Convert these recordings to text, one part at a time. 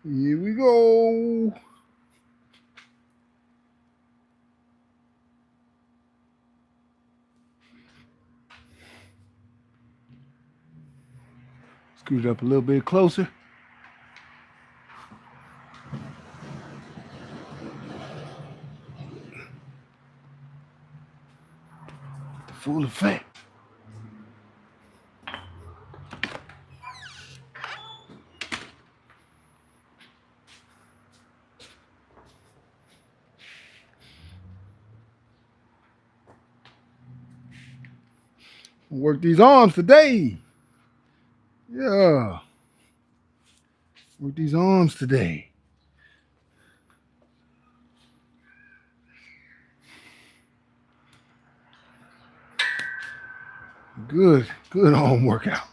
Here we go. Scoot it up a little bit closer. The full effect. Work these arms today. Yeah. Work these arms today. Good arm workout.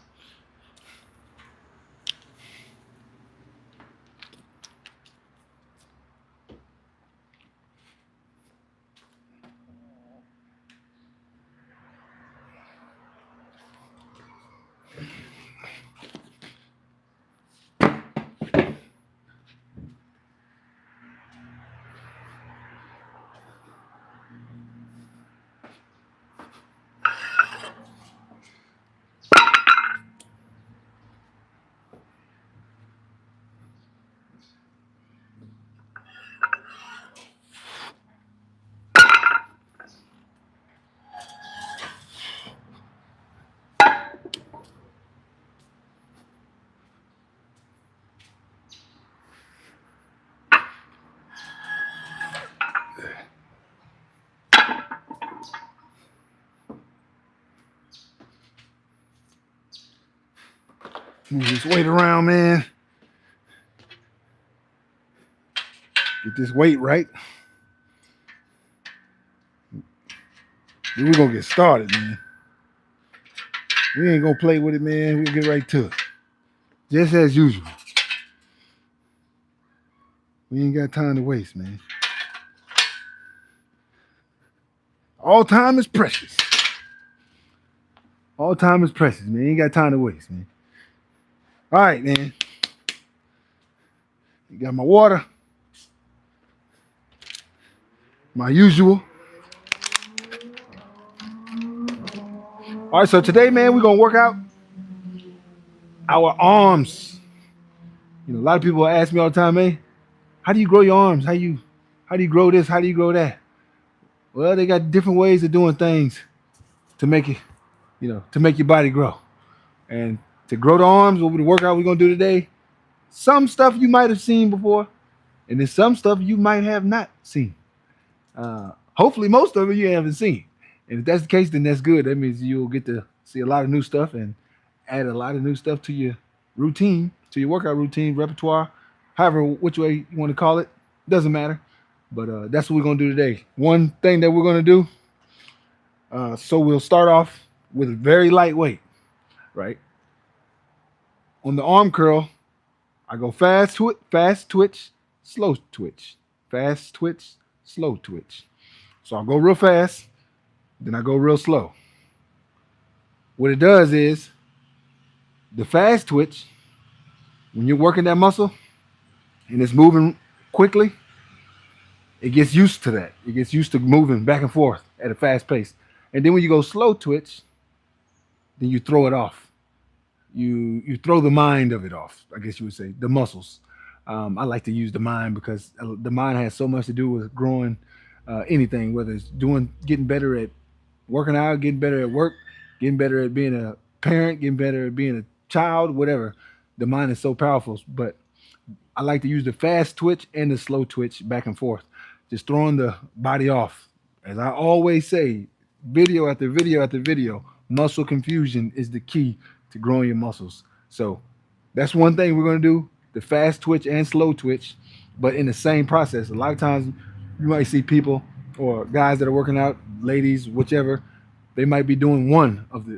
Move this weight around, man. Get this weight right. Then we're gonna get started, man. We ain't gonna play with it, man. We'll get right to it. Just as usual. We ain't got time to waste, man. All time is precious. All time is precious, man. Ain't got time to waste, man. All right, man. You got my water. My usual. All right, so today, man, we're gonna work out our arms. You know, a lot of people ask me all the time, man, how do you grow your arms? How do you grow this? How do you grow that? Well, they got different ways of doing things to make it, to make your body grow. And to grow the arms, what the workout we're gonna do today, some stuff you might have seen before, and then some stuff you might have not seen. Hopefully, most of it you haven't seen. And if that's the case, then that's good. That means you'll get to see a lot of new stuff and add a lot of new stuff to your routine, to your workout routine, repertoire, however, which way you want to call it. Doesn't matter. But that's what we're going to do today. One thing that we're going to do, so we'll start off with very lightweight, right? On the arm curl, I go fast twitch, slow twitch, fast twitch, slow twitch. So I'll go real fast, then I go real slow. What it does is the fast twitch, when you're working that muscle and it's moving quickly, it gets used to that. It gets used to moving back and forth at a fast pace. And then when you go slow twitch, then you throw it off. You throw the mind of it off, I guess you would say, the muscles. I like to use the mind because the mind has so much to do with growing anything, whether it's getting better at working out, getting better at work, getting better at being a parent, getting better at being a child, whatever. The mind is so powerful. But I like to use the fast twitch and the slow twitch back and forth, just throwing the body off. As I always say, video after video after video, muscle confusion is the key to growing your muscles. So that's one thing we're going to do, the fast twitch and slow twitch, but in the same process. A lot of times you might see people or guys that are working out, ladies, whichever, they might be doing one of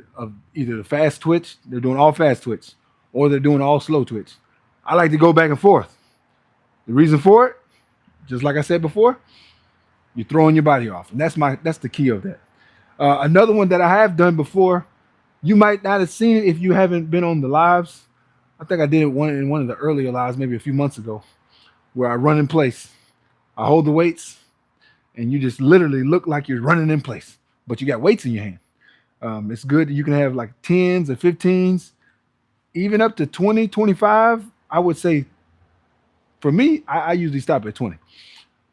either the fast twitch, they're doing all fast twitch, or they're doing all slow twitch. I like to go back and forth. The reason for it, just like I said before, you're throwing your body off, and that's the key of that. Another one that I have done before, you might not have seen it if you haven't been on the lives. I think I did it in one of the earlier lives, maybe a few months ago, where I run in place. I hold the weights, and you just literally look like you're running in place, but you got weights in your hand. It's good. You can have like 10s and 15s, even up to 20, 25. I would say for me, I usually stop at 20.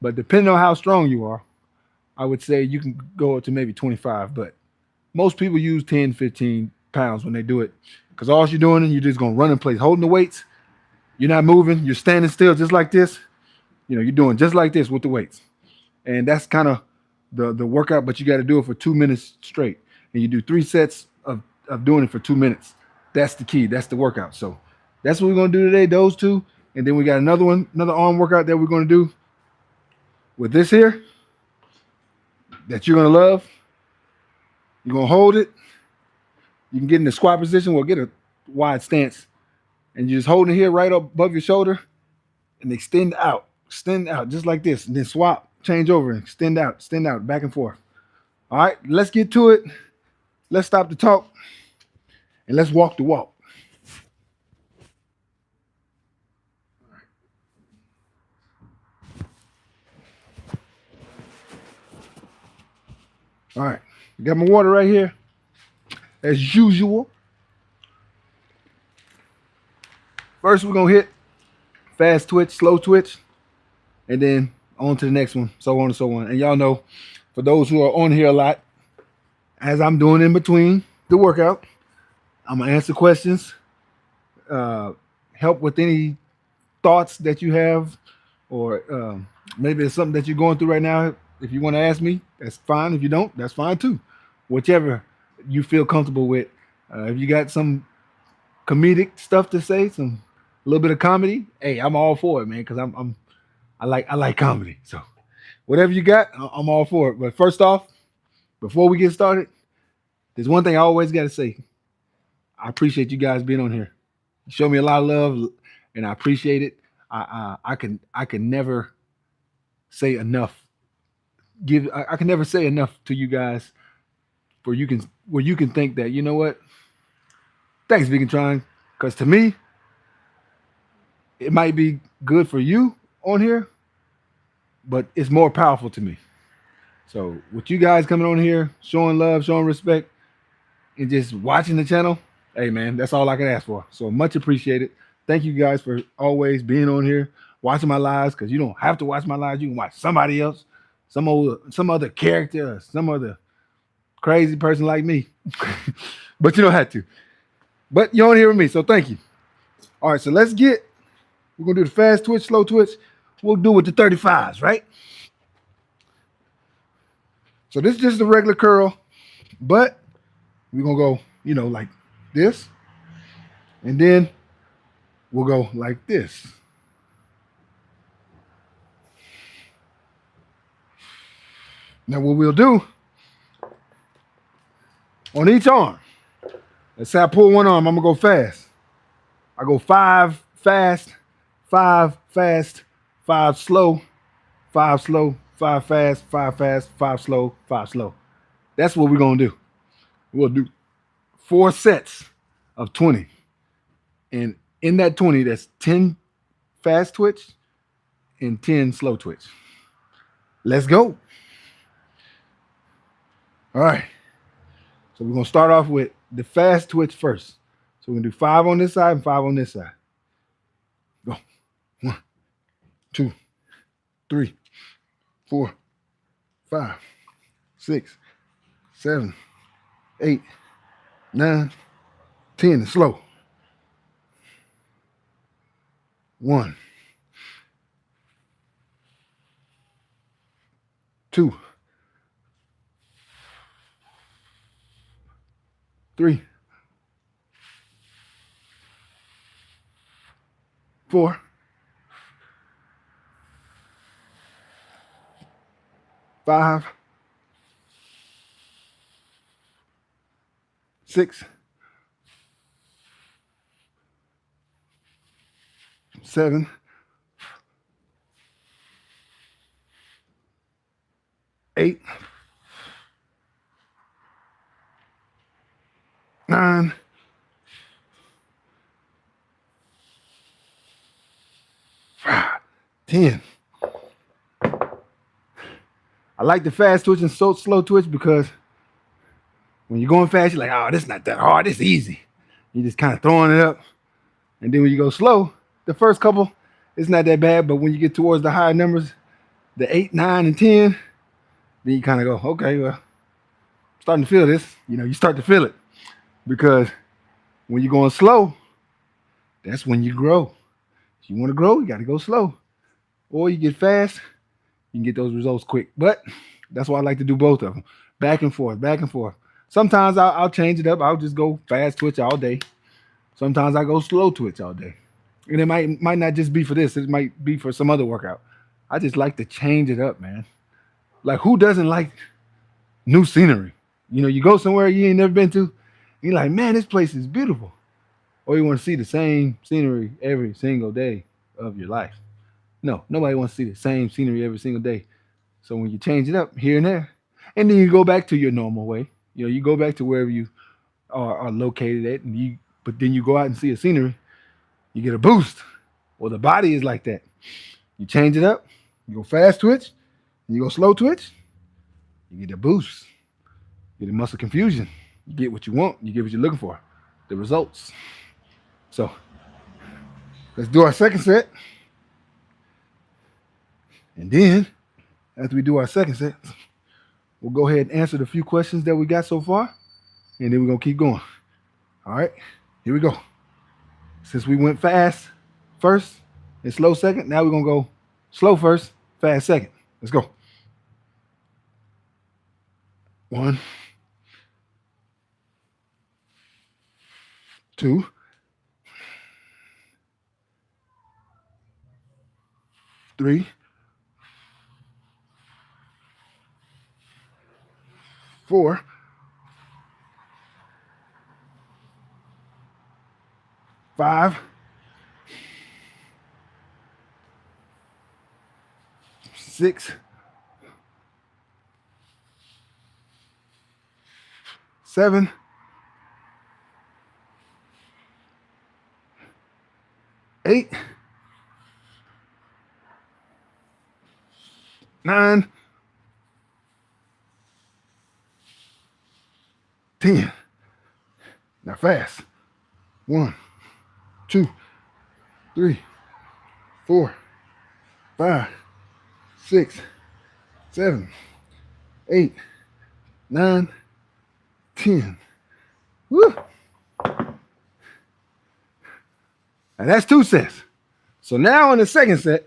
But depending on how strong you are, I would say you can go up to maybe 25. But most people use 10, 15 pounds when they do it because all you're doing is you're just going to run in place, holding the weights. You're not moving. You're standing still just like this. You're doing just like this with the weights. And that's kind of the workout, but you got to do it for 2 minutes straight. And you do 3 sets of doing it for 2 minutes. That's the key. That's the workout. So that's what we're going to do today, those two. And then we got another one, another arm workout that we're going to do with this here that you're going to love. You're going to hold it. You can get in the squat position or get a wide stance. And you're just holding it here right up above your shoulder and extend out just like this. And then swap, change over and extend out, back and forth. All right, let's get to it. Let's stop the talk and let's walk the walk. All right, got my water right here as usual. First, we're going to hit fast twitch, slow twitch, and then on to the next one, so on and so on. And y'all know, for those who are on here a lot, as I'm doing in between the workout, I'm going to answer questions, help with any thoughts that you have, or maybe it's something that you're going through right now. If you want to ask me, that's fine. If you don't, that's fine too. Whichever you feel comfortable with. If you got some comedic stuff to say, some a little bit of comedy, hey, I'm all for it, man, because I like comedy. So whatever you got, I'm all for it. But first off, before we get started, there's one thing I always got to say. I appreciate you guys being on here. You show me a lot of love, and I appreciate it. I can never say enough. I can never say enough to you guys where you can think that, you know what? Thanks, Vegan Trying. Because to me, it might be good for you on here, but it's more powerful to me. So with you guys coming on here, showing love, showing respect, and just watching the channel, hey man, that's all I can ask for. So much appreciated. Thank you guys for always being on here, watching my lives, because you don't have to watch my lives. You can watch somebody else, some other character, or some other crazy person like me. But you don't have to. But you're on here with me, so thank you. All right, so we're gonna do the fast twitch, slow twitch. We'll do with the 35s, right? So this is just a regular curl, but we're gonna go, like this, and then we'll go like this. Now what we'll do on each arm, let's say I pull one arm, I'm gonna go fast. I go 5 fast, 5 fast, 5 slow, 5 slow, 5 fast, 5 fast, 5 slow, 5 slow. That's what we're gonna do. We'll do 4 sets of 20. And in that 20, that's 10 fast twitch and 10 slow twitch. Let's go. All right. So we're going to start off with the fast twitch first. So we're going to do 5 on this side and 5 on this side. Go. 1, 2, 3, 4, 5, 6, 7, 8, 9, 10. Slow. 1, 2, 3, 4, 5, 6, 7, 8, 9, 10. I like the fast twitch and slow twitch because when you're going fast, you're like, oh, this is not that hard. This is easy. You're just kind of throwing it up. And then when you go slow, the first couple, it's not that bad. But when you get towards the higher numbers, the 8, 9, and 10, then you kind of go, okay, well, I'm starting to feel this. You start to feel it because when you're going slow, that's when you grow. If you want to grow, you got to go slow. Or you get fast, you can get those results quick. But that's why I like to do both of them. Back and forth, back and forth. Sometimes I'll change it up. I'll just go fast twitch all day. Sometimes I go slow twitch all day. And it might not just be for this. It might be for some other workout. I just like to change it up, man. Like, who doesn't like new scenery? You go somewhere you ain't never been to. You're like, man, this place is beautiful. Or you want to see the same scenery every single day of your life. No, nobody wants to see the same scenery every single day. So when you change it up here and there, and then you go back to your normal way. You go back to wherever you are located at, but then you go out and see a scenery, you get a boost. Well, the body is like that. You change it up, you go fast twitch, you go slow twitch, you get a boost. You get a muscle confusion. You get what you want. You get what you're looking for. The results. So let's do our second set. And then, after we do our second set, we'll go ahead and answer the few questions that we got so far. And then we're going to keep going. All right, here we go. Since we went fast first and slow second, now we're going to go slow first, fast second. Let's go. 1, 2, 3, 4, 5, 6, 7, 8, 9, 10. Now fast. 1, 2, 3, 4, 5, 6, 7, 8, 9, 10. Woo! And that's 2 sets. So now in the second set,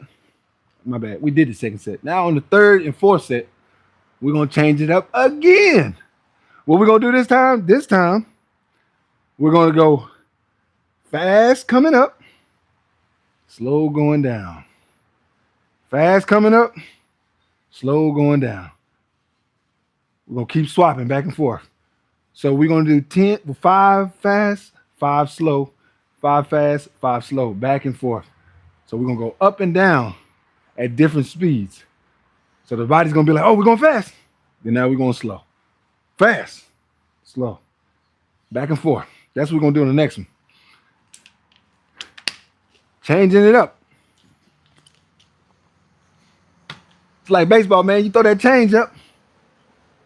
my bad, we did the second set. Now on the third and fourth set, we're going to change it up again. What we're going to do this time? This time, we're going to go fast coming up, slow going down. Fast coming up, slow going down. We're going to keep swapping back and forth. So we're going to do 5 fast, 5 slow, 5 fast, 5 slow, back and forth. So we're going to go up and down at different speeds. So the body's going to be like, oh, we're going fast. Then now we're going slow. Fast, slow, back and forth. That's what we're going to do in the next one. Changing it up. It's like baseball, man. You throw that change up,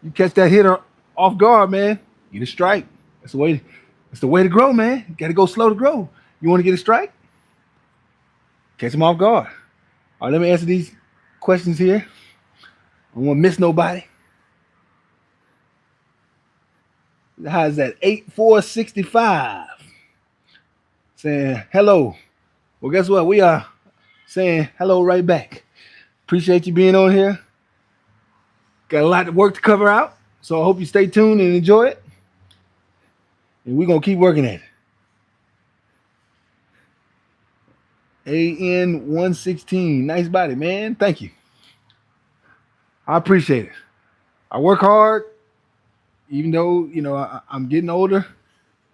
you catch that hitter off guard, man. Get a strike. That's the way. That's the way to grow, man. You got to go slow to grow. You want to get a strike? Catch them off guard. All right, let me answer these questions here. I don't want to miss nobody. How is that? 8465. Saying hello. Well, guess what? We are saying hello right back. Appreciate you being on here. Got a lot of work to cover out. So I hope you stay tuned and enjoy it. And we're going to keep working at it. AN116. Nice body, man. Thank you. I appreciate it. I work hard. Even though, I'm getting older,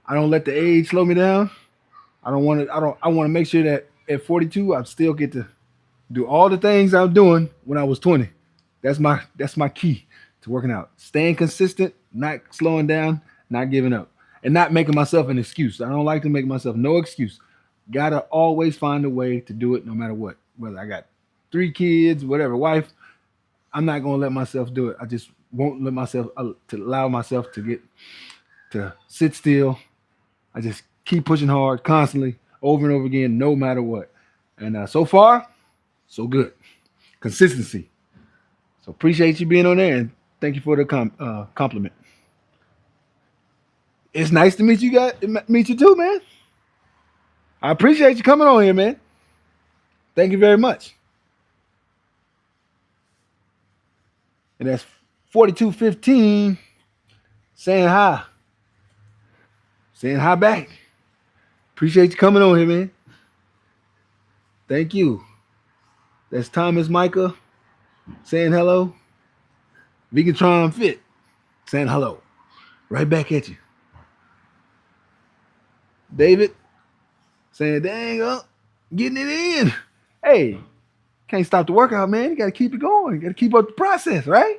I don't let the age slow me down. I want to make sure that at 42, I still get to do all the things I was doing when I was 20. That's my key to working out. Staying consistent, not slowing down, not giving up, and not making myself an excuse. I don't like to make myself no excuse. Gotta always find a way to do it no matter what. whether I got 3 kids, whatever, wife, I'm not gonna let myself do it. I just won't let myself to allow myself to get to sit still. I just keep pushing hard constantly, over and over again, no matter what. And so far, so good. Consistency. So appreciate you being on there, and thank you for the compliment. It's nice to meet you guys. Meet you too, man. I appreciate you coming on here, man. Thank you very much. And that's 4215 saying hi. Saying hi back. Appreciate you coming on here, man. Thank you. That's Thomas Micah saying hello. Vegatron Fit saying hello. Right back at you. David saying, dang, getting it in. Hey, can't stop the workout, man. You got to keep it going. You got to keep up the process, right?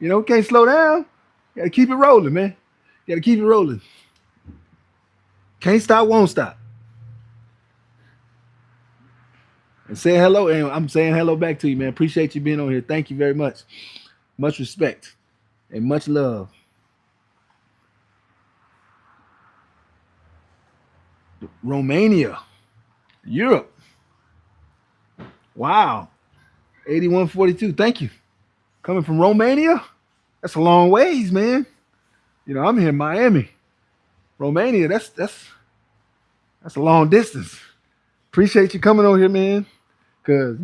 Can't slow down. You got to keep it rolling, man. You got to keep it rolling. Can't stop, won't stop. And say hello, and I'm saying hello back to you, man. Appreciate you being on here. Thank you very much. Much respect and much love. Romania, Europe. Wow. 8142. Thank you. Coming from Romania? That's a long ways, man. I'm here in Miami. Romania, that's a long distance. Appreciate you coming on here, man. Cause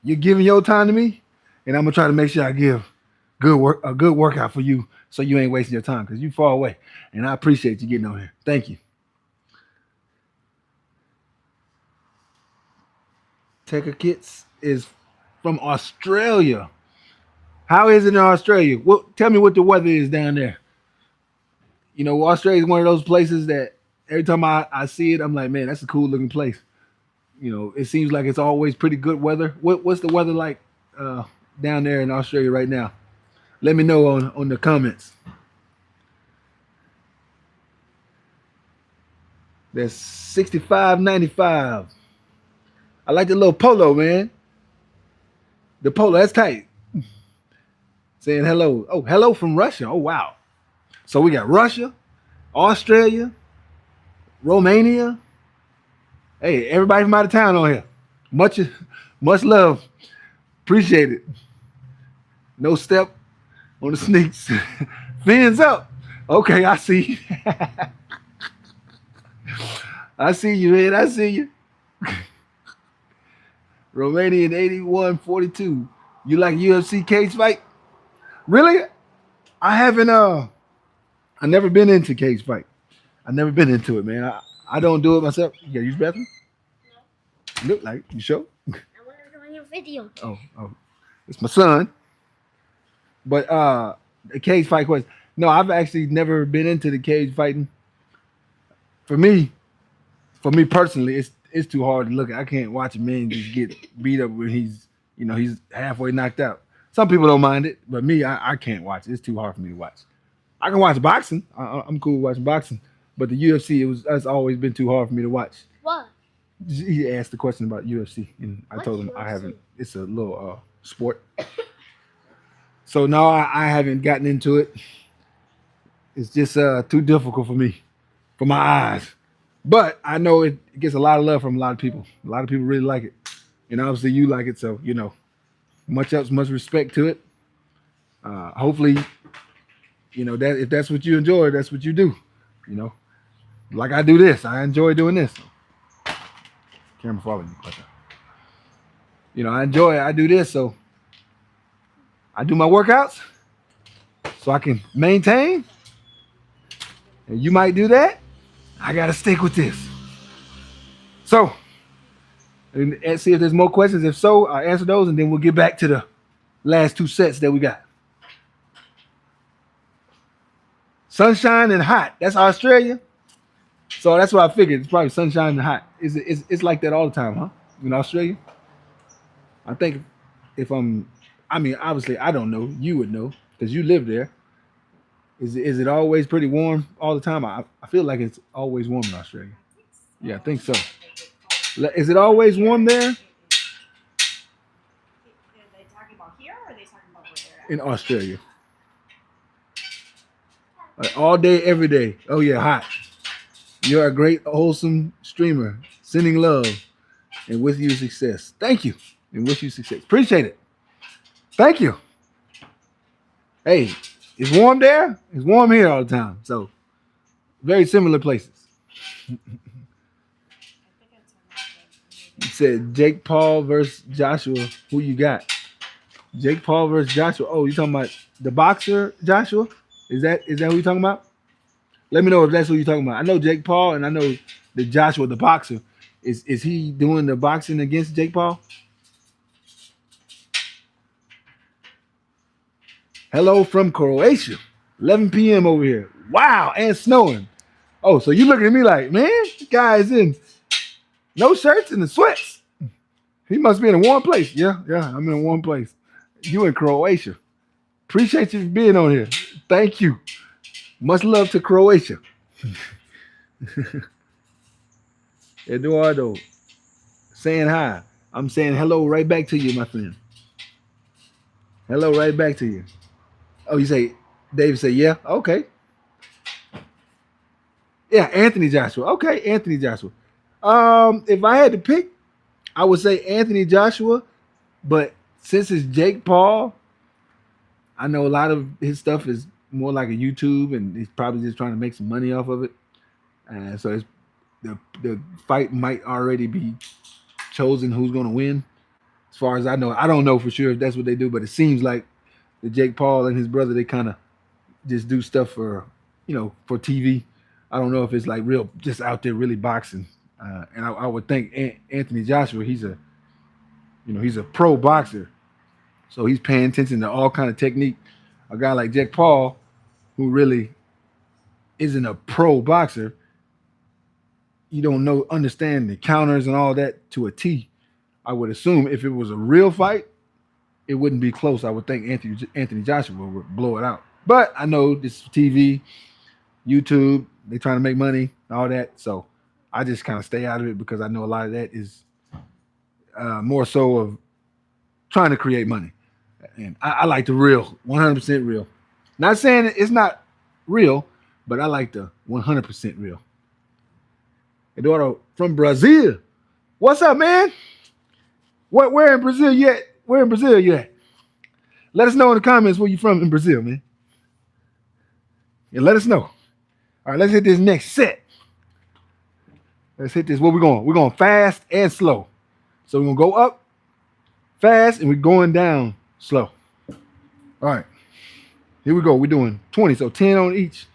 you're giving your time to me, and I'm gonna try to make sure I give a good workout for you, so you ain't wasting your time, because you far away, and I appreciate you getting on here. Thank you. Tekka Kits is from Australia. How is it in Australia? Tell me what the weather is down there. Australia is one of those places that every time I see it, I'm like, man, that's a cool looking place. It seems like it's always pretty good weather. What's the weather like down there in Australia right now? Let me know on the comments. That's 65.95. I like the little polo, man. The polo, that's tight. Saying hello. Oh, hello from Russia. Oh, wow. So we got Russia, Australia, Romania. Hey, everybody from out of town on here. Much love. Appreciate it. No step on the sneaks. Fins up. Okay, I see. I see you, man. I see you. Romanian 8142. You like UFC cage fight? Really? I haven't I never been into cage fight. I never been into it, man. I don't do it myself. You gotta use the bathroom? No. Look like you sure? I want to do your video. Oh. It's my son. But the cage fight question. No, I've actually never been into the cage fighting. For me personally, it's too hard to look at. I can't watch a man just get beat up when he's halfway knocked out. Some people don't mind it, but me, I can't watch it. It's too hard for me to watch. I can watch boxing. I'm cool watching boxing, but the UFC that's always been too hard for me to watch. What? He asked the question about UFC, and I told him UFC? I haven't. It's a little sport. So no, I haven't gotten into it. It's just too difficult for me, for my eyes. But I know it gets a lot of love from a lot of people. A lot of people really like it, and obviously you like it. So much respect to it. Hopefully, that if that's what you enjoy, that's what you do. Like I do this. I enjoy doing this. Camera following you. I enjoy it. I do this, so I do my workouts so I can maintain. And you might do that. I gotta stick with this. So, and see if there's more questions. If so, I'll answer those, and then we'll get back to the last 2 sets that we got. Sunshine and hot. That's Australia. So that's what I figured. It's probably sunshine and hot. It's like that all the time, huh? In Australia? I think obviously I don't know. You would know because you live there. Is it always pretty warm all the time? I feel like it's always warm in Australia. Yeah, I think so. Is it always warm there? in Australia. Like all day, every day. Oh yeah, hot. You're a great, wholesome streamer. Sending love and with you success. Thank you. And wish you success. Appreciate it. Thank you. Hey, it's warm there. It's warm here all the time. So very similar places. You said Jake Paul versus Joshua. Who you got? Jake Paul versus Joshua. Oh, you talking about the boxer Joshua? Is that who you talking about? Let me know if that's who you're talking about. I know Jake Paul and I know the Joshua the boxer. Is he doing the boxing against Jake Paul? Hello from Croatia. 11 p.m. over here. Wow, and snowing. Oh, so you looking at me like, man, this guy is in no shirts and the sweats. He must be in a warm place. Yeah, I'm in a warm place. You in Croatia. Appreciate you being on here. Thank you. Much love to Croatia. Eduardo saying hi. I'm saying hello right back to you, my friend. Hello right back to you. Oh, you say Dave say yeah? Okay. Yeah, Anthony Joshua. Okay, Anthony Joshua. If I had to pick, I would say Anthony Joshua, but since it's Jake Paul, I know a lot of his stuff is more like a YouTube, and he's probably just trying to make some money off of it. So the fight might already be chosen who's going to win. As far as I know, I don't know for sure if that's what they do, but it seems like the Jake Paul and his brother they kind of just do stuff for for TV. I don't know if it's like real, just out there really boxing. And I would think Anthony Joshua, he's a pro boxer, so he's paying attention to all kind of technique. A guy like Jake Paul, who really isn't a pro boxer, you don't understand the counters and all that to a T. I would assume if it was a real fight, it wouldn't be close. I would think Anthony Joshua would blow it out. But I know this is TV, YouTube, they trying to make money, all that. So I just kind of stay out of it because I know a lot of that is more so of trying to create money. And I like the real, 100% real. Not saying it's not real, but I like the 100% real. Eduardo from Brazil. What's up, man? Where in Brazil you at? Where in Brazil you at? Let us know in the comments where you from in Brazil, man. Yeah, let us know. All right, let's hit this next set. Let's hit this. Where we going? We're going fast and slow. So we're going to go up fast and we're going down slow. All right. Here we go. We're doing 20, so 10 on each.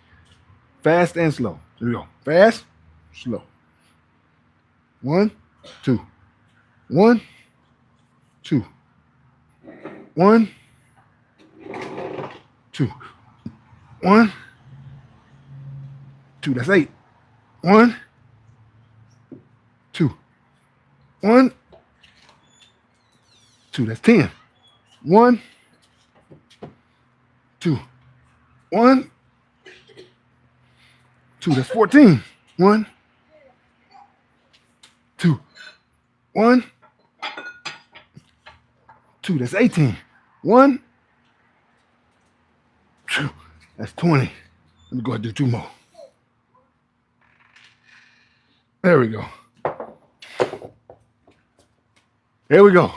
Fast and slow. Here we go. Fast, slow. 1, 2. 1, 2. 1, 2. 1, 2. That's 8. 1, 2. 1, 2. That's 10. 1, 2. 1, 2. That's 14. 1, 2. 1, 2. That's 18. 1, 2. That's 20. Let me go ahead and do 2 more. There we go. There we go.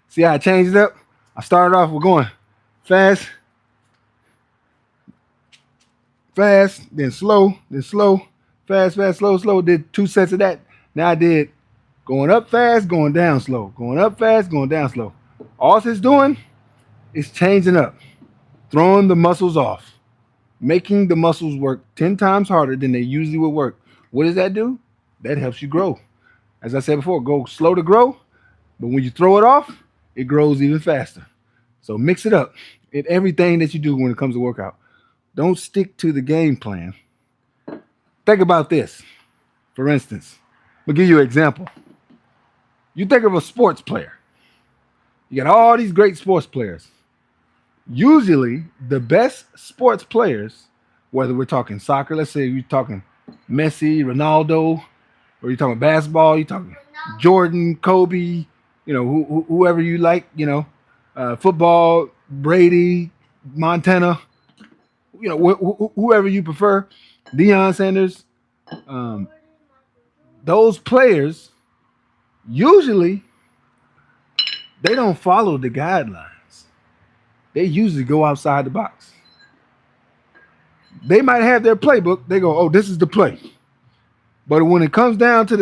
See how I changed it up? I started off with going fast, then slow, fast, slow, slow. Did 2 sets of that. Now I did going up fast, going down slow, going up fast, going down slow. All it's doing is changing up, throwing the muscles off, making the muscles work 10 times harder than they usually would work. What does that do? That helps you grow. As I said before, go slow to grow, but when you throw it off, it grows even faster. So mix it up in everything that you do when it comes to workout. Don't stick to the game plan. Think about this. For instance, I'll give you an example. You think of a sports player. You got all these great sports players. Usually, the best sports players, whether we're talking soccer, let's say we're talking Messi, Ronaldo, or you're talking basketball, you're talking Jordan, Kobe, whoever you like, football, Brady, Montana, whoever you prefer, Deion Sanders. Um, those players usually they don't follow the guidelines. They usually go outside the box. They might have their playbook. They go, "Oh, this is the play." But when it comes down to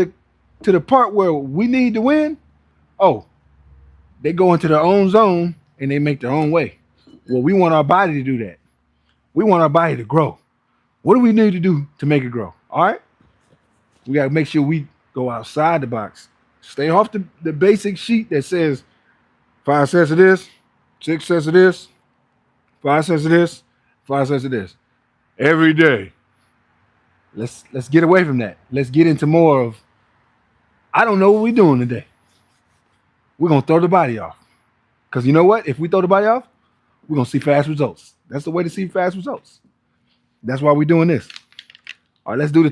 the part where we need to win, oh, they go into their own zone and they make their own way. Well, we want our body to do that. We want our body to grow. What do we need to do to make it grow? All right, we got to make sure we go outside the box. Stay off the basic sheet that says 5 sets of this, 6 sets of this, 5 sets of this, 5 sets of this. Every day. Let's get away from that. Let's get into more of I don't know what we're doing today. We're gonna throw the body off. Because you know what? If we throw the body off, we're gonna see fast results. That's the way to see fast results. That's why we're doing this. All right, let's do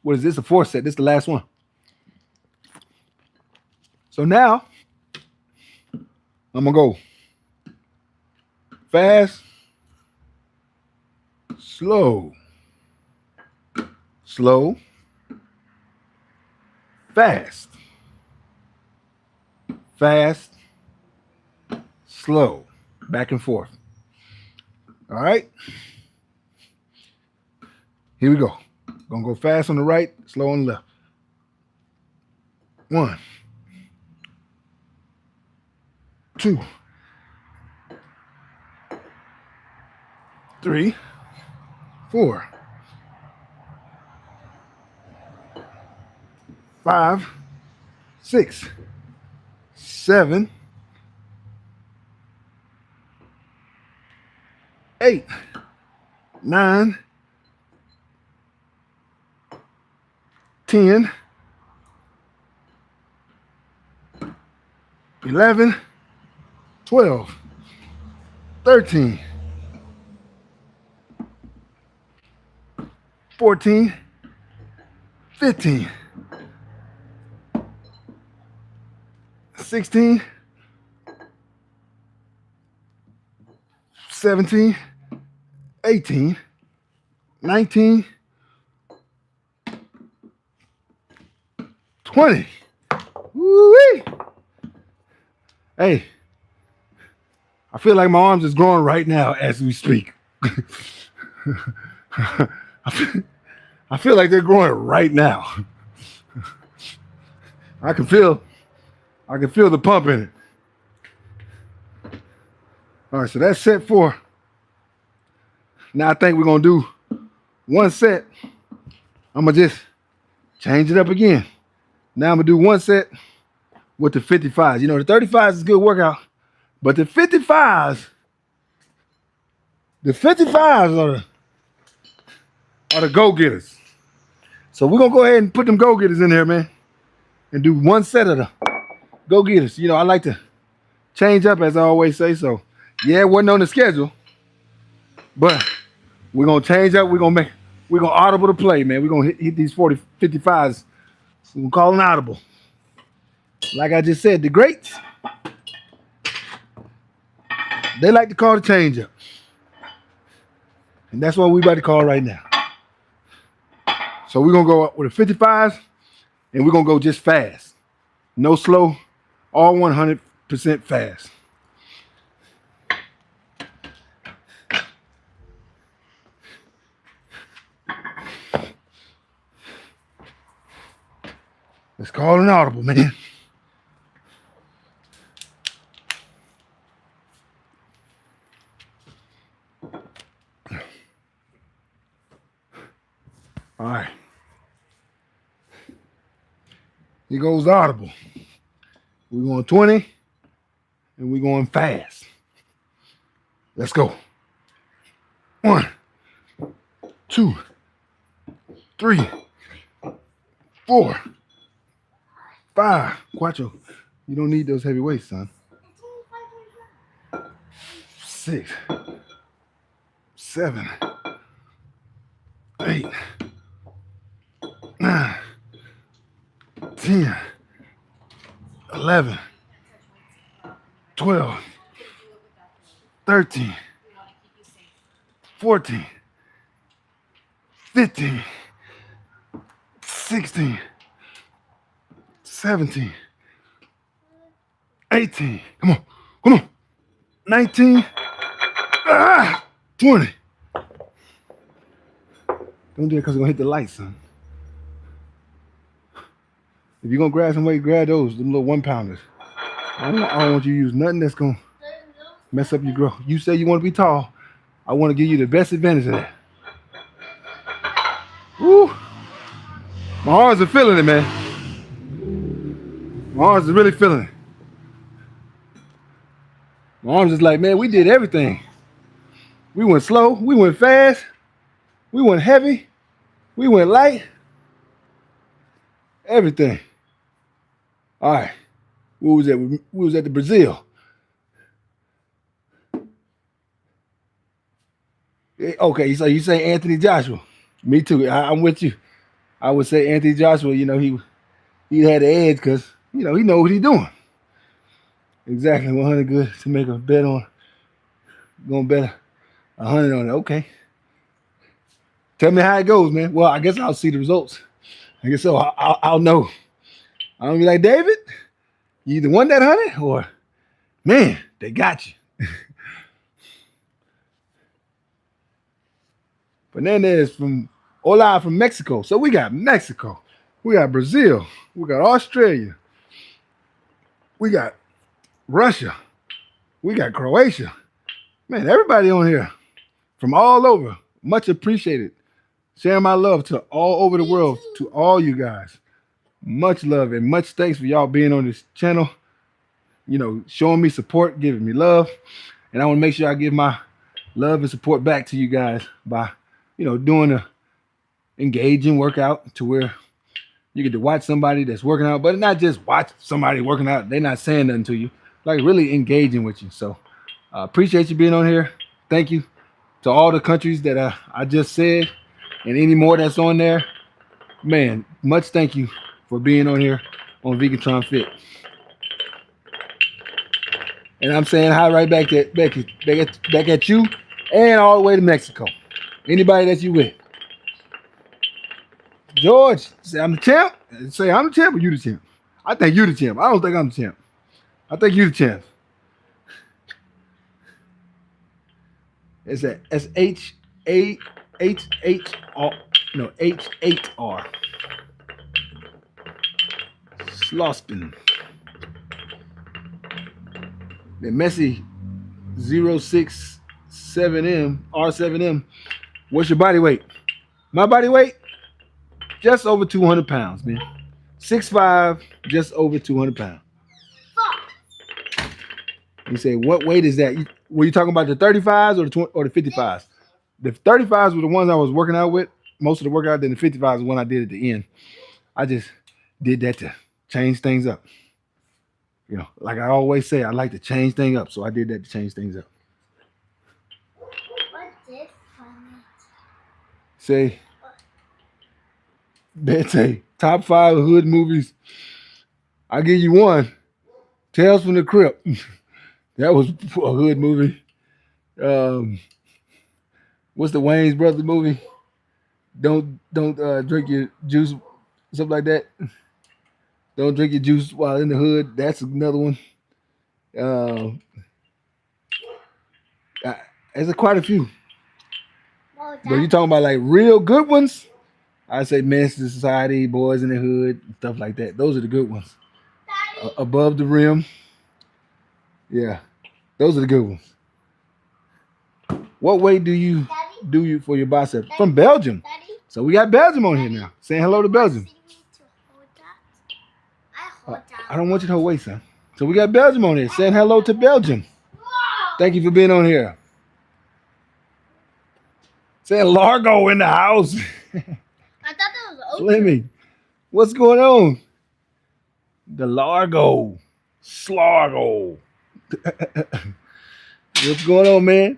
what is this? A 4 set. This is the last one. So now I'm gonna go fast, slow, slow, fast, fast, slow, back and forth. All right. Here we go. Gonna go fast on the right, slow on the left. 1, 2, 3, 4, 5, 6, 7, 8, 9, 10, 11, 12, 13, 14, 15, 16, 17, 18, 19, 20. Woo-wee. Hey, I feel like my arms is growing right now as we speak. I feel like they're growing right now. I can feel the pump in it. All right, so that's set 4. Now I think we're gonna do 1 set. I'm gonna just change it up again. Now I'm gonna do 1 set with the 55s. You know, the 35s is a good workout, but the 55s are the go-getters. So we're gonna go ahead and put them go-getters in there, man, and do 1 set of the go-getters. You know, I like to change up, as I always say. So yeah, it wasn't on the schedule, but we're gonna change up. We're gonna audible the play, man. We're gonna hit these 55s. We're gonna call an audible. Like I just said, the greats, they like to call the change up. And that's what we're about to call right now. So we're gonna go up with the 55s, and we're gonna go just fast. No slow, all 100% fast. Let's call an audible, man. All right. Here goes audible. We're going 20 and we're going fast. Let's go. 1, 2, 3, 4, 5. Quattro, you don't need those heavy weights, son. 6, 7, 8, 9, 10, 11, 12, 13, 14, 15, 16, 17, 18. Come on. Come on. 19. 20. Don't do it because we're going to hit the lights, son. If you're going to grab some weight, grab those, them little 1 pounders. I don't want you to use nothing that's going to mess up your growth. You say you want to be tall. I want to give you the best advantage of that. Woo! My arms are feeling it, man. My arms are really feeling it. My arms is like, man, we did everything. We went slow. We went fast. We went heavy. We went light. Everything. All right. What was that? We was at the Brazil. Okay, so you say Anthony Joshua. Me too. I'm with you. I would say Anthony Joshua, he had the edge because, he know what he's doing. Exactly. 100 good to make a bet on. Going to bet 100 on it. Okay. Tell me how it goes, man. Well, I guess I'll see the results. I guess so. I'll know. I'll be like, David, you either won that 100 or, man, they got you. Fernandez from Mexico. So we got Mexico. We got Brazil. We got Australia. We got Russia. We got Croatia. Man, everybody on here from all over. Much appreciated. Sharing my love to all over the world, to all you guys. Much love and much thanks for y'all being on this channel. Showing me support, giving me love. And I want to make sure I give my love and support back to you guys by, doing a engaging workout to where you get to watch somebody that's working out, but not just watch somebody working out. They're not saying nothing to you, like really engaging with you. So I appreciate you being on here. Thank you to all the countries that I just said and any more that's on there. Man, much thank you for being on here on Vegatron Fit. And I'm saying hi right back at you and all the way to Mexico. Anybody that you with. George, say I'm the champ. Say I'm the champ or you the champ? I think you the champ. I don't think I'm the champ. I think you the champ. It's a SH8R. No, H8R. Sloston. The Messi 067M R7M. What's your body weight? My body weight? Just over 200 pounds, man. 6'5", just over 200 pounds. You say, what weight is that? Were you talking about the 35s or the 55s? The 35s were the ones I was working out with. Most of the workout, then the 55s was one I did at the end. I just did that to change things up. Like I always say, I like to change things up. So I did that to change things up. What's this on Say, top 5 hood movies. I'll give you one. Tales from the Crypt. That was a hood movie. What's the Wayne's Brothers movie? Don't drink your juice, something like that. Don't drink your juice while in the hood. That's another one. There's quite a few. it? But you talking about like real good ones? I say Men's Society, Boys in the Hood, stuff like that. Those are the good ones. Above the Rim. Yeah, those are the good ones. What weight do you for your biceps? From Belgium. Daddy, So we got Belgium on here now. Saying hello to Belgium. I don't want you to hold weight, son. So we got Belgium on here. Saying hello to Belgium. Thank you for being on here. Saying Largo in the house. I thought that was open. Slimmy. What's going on? The Largo. Slargo. What's going on, man?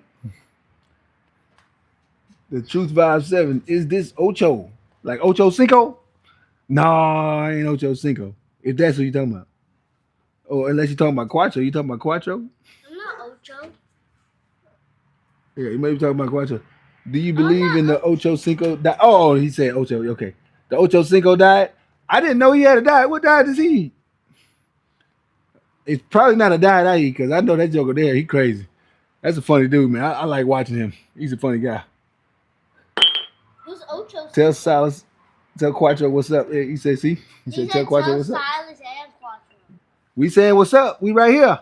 The Truth Vibe 7. Is this Ocho? Like Ocho Cinco? No, ain't Ocho Cinco. If that's what you're talking about. Oh, unless you're talking about Quattro. You talking about Quattro? I'm not Ocho. Yeah, you may be talking about Quattro. Do you believe in the Ocho Cinco diet? Oh, he said Ocho. Okay, the Ocho Cinco diet. I didn't know he had a diet. What diet does he eat? It's probably not a diet I eat because I know that Joker there. He crazy. That's a funny dude, man. I like watching him. He's a funny guy. Who's Ocho? Tell Silas, tell Quattro what's up. Yeah, he said, see, he said, tell Quattro what's up. Silas and Quattro. We saying what's up. We right here.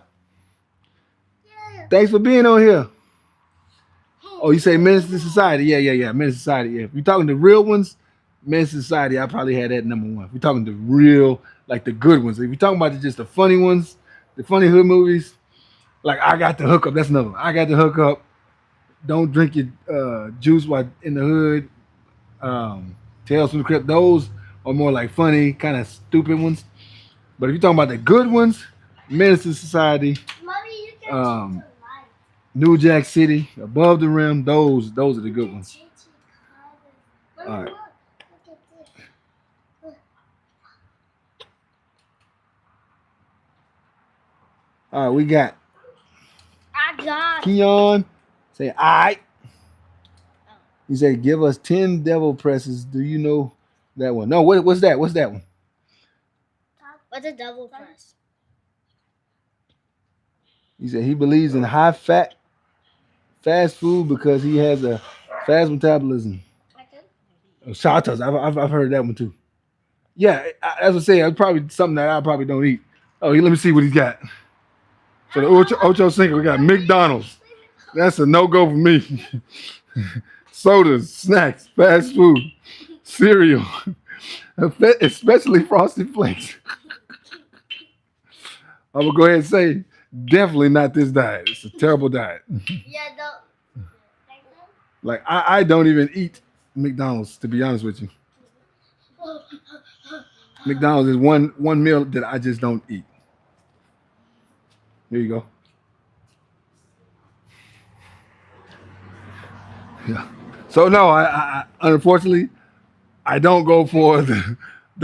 Yeah. Thanks for being on here. Oh, you say Men's to Society? Yeah. Men's Society. Yeah. If you're talking to real ones, Men's Society, I probably had that number one. If you're talking to real, like the good ones. If you're talking about just the funny ones, the funny hood movies, like I Got the Hook Up. That's another one. I Got the Hook Up. Don't drink your juice while in the hood. Tales from the Crypt. Those are more like funny, kind of stupid ones. But if you're talking about the good ones, Men's to Society, Mommy, you can um, change the light. New Jack City, Above the Rim, those are the good ones. All right. Look at this. All right, we got I got. Keon. Say, all right. He said, give us 10 devil presses. Do you know that one? No, what's that? What's that one? What's a double press? He said he believes in high fat fast food because he has a fast metabolism. Shatas, I've heard that one too. Yeah, as I say, it's probably something that I probably don't eat. Oh, let me see what he's got. For the Ocho Cinco, we got McDonald's. That's a no-go for me. Sodas, snacks, fast food, cereal, especially Frosted Flakes. I'm gonna go ahead and say, definitely not this diet. It's a terrible diet. Yeah, Like I don't even eat McDonald's, to be honest with you. McDonald's is one meal that I just don't eat. There you go. Yeah. So no, I unfortunately I don't go for the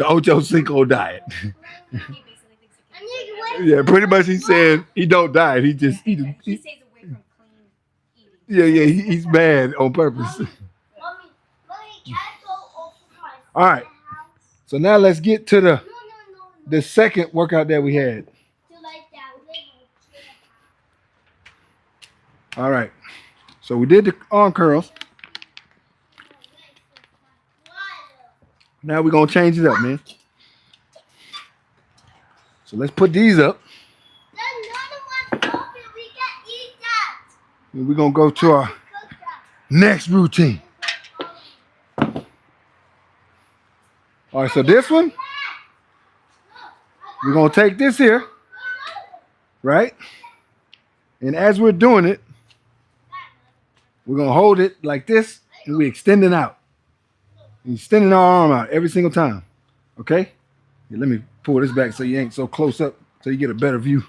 Ocho Cinco diet. Yeah, pretty much he said he don't diet. He just eat. He stays away from clean eating. Yeah, he's bad on purpose. Mommy, can I go over my All right. house? So now let's get to No. the second workout that we had. To like that little. All right. So we did the arm curls. Now we're gonna change it up, man. So let's put these up. Another one's open. We can eat that. And we're gonna go to our Cook that. next routine. All right, so this one, we're gonna take this here, right? And as we're doing it, we're gonna hold it like this, and we extend it out. And extending our arm out every single time. Okay? Here, let me pull this back so you ain't so close up, so you get a better view.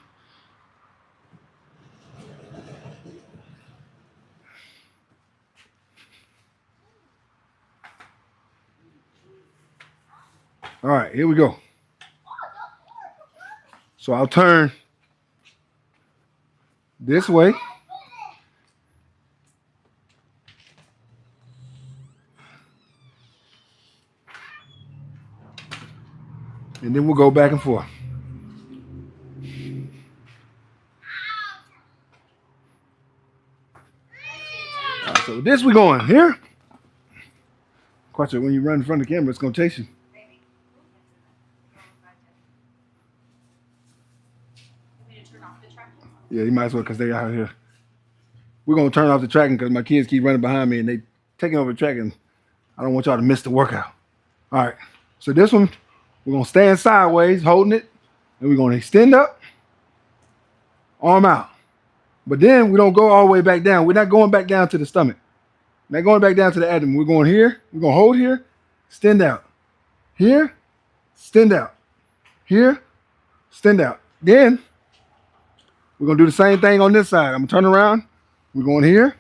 All right, here we go. So I'll turn this way. And then we'll go back and forth. All right, so this we're going here. Quattro, when you run in front of the camera, it's gonna chase you. Yeah, you might as well because they out here. We're gonna turn off the tracking because my kids keep running behind me and they taking over the tracking. I don't want y'all to miss the workout. All right. So this one, we're gonna stand sideways, holding it, and we're gonna extend up, arm out. But then we don't go all the way back down. We're not going back down to the stomach. Not going back down to the abdomen. We're going here. We're gonna hold here, extend out. Here, extend out. Here, extend out. Then we're gonna do the same thing on this side. I'm gonna turn around. We're going here,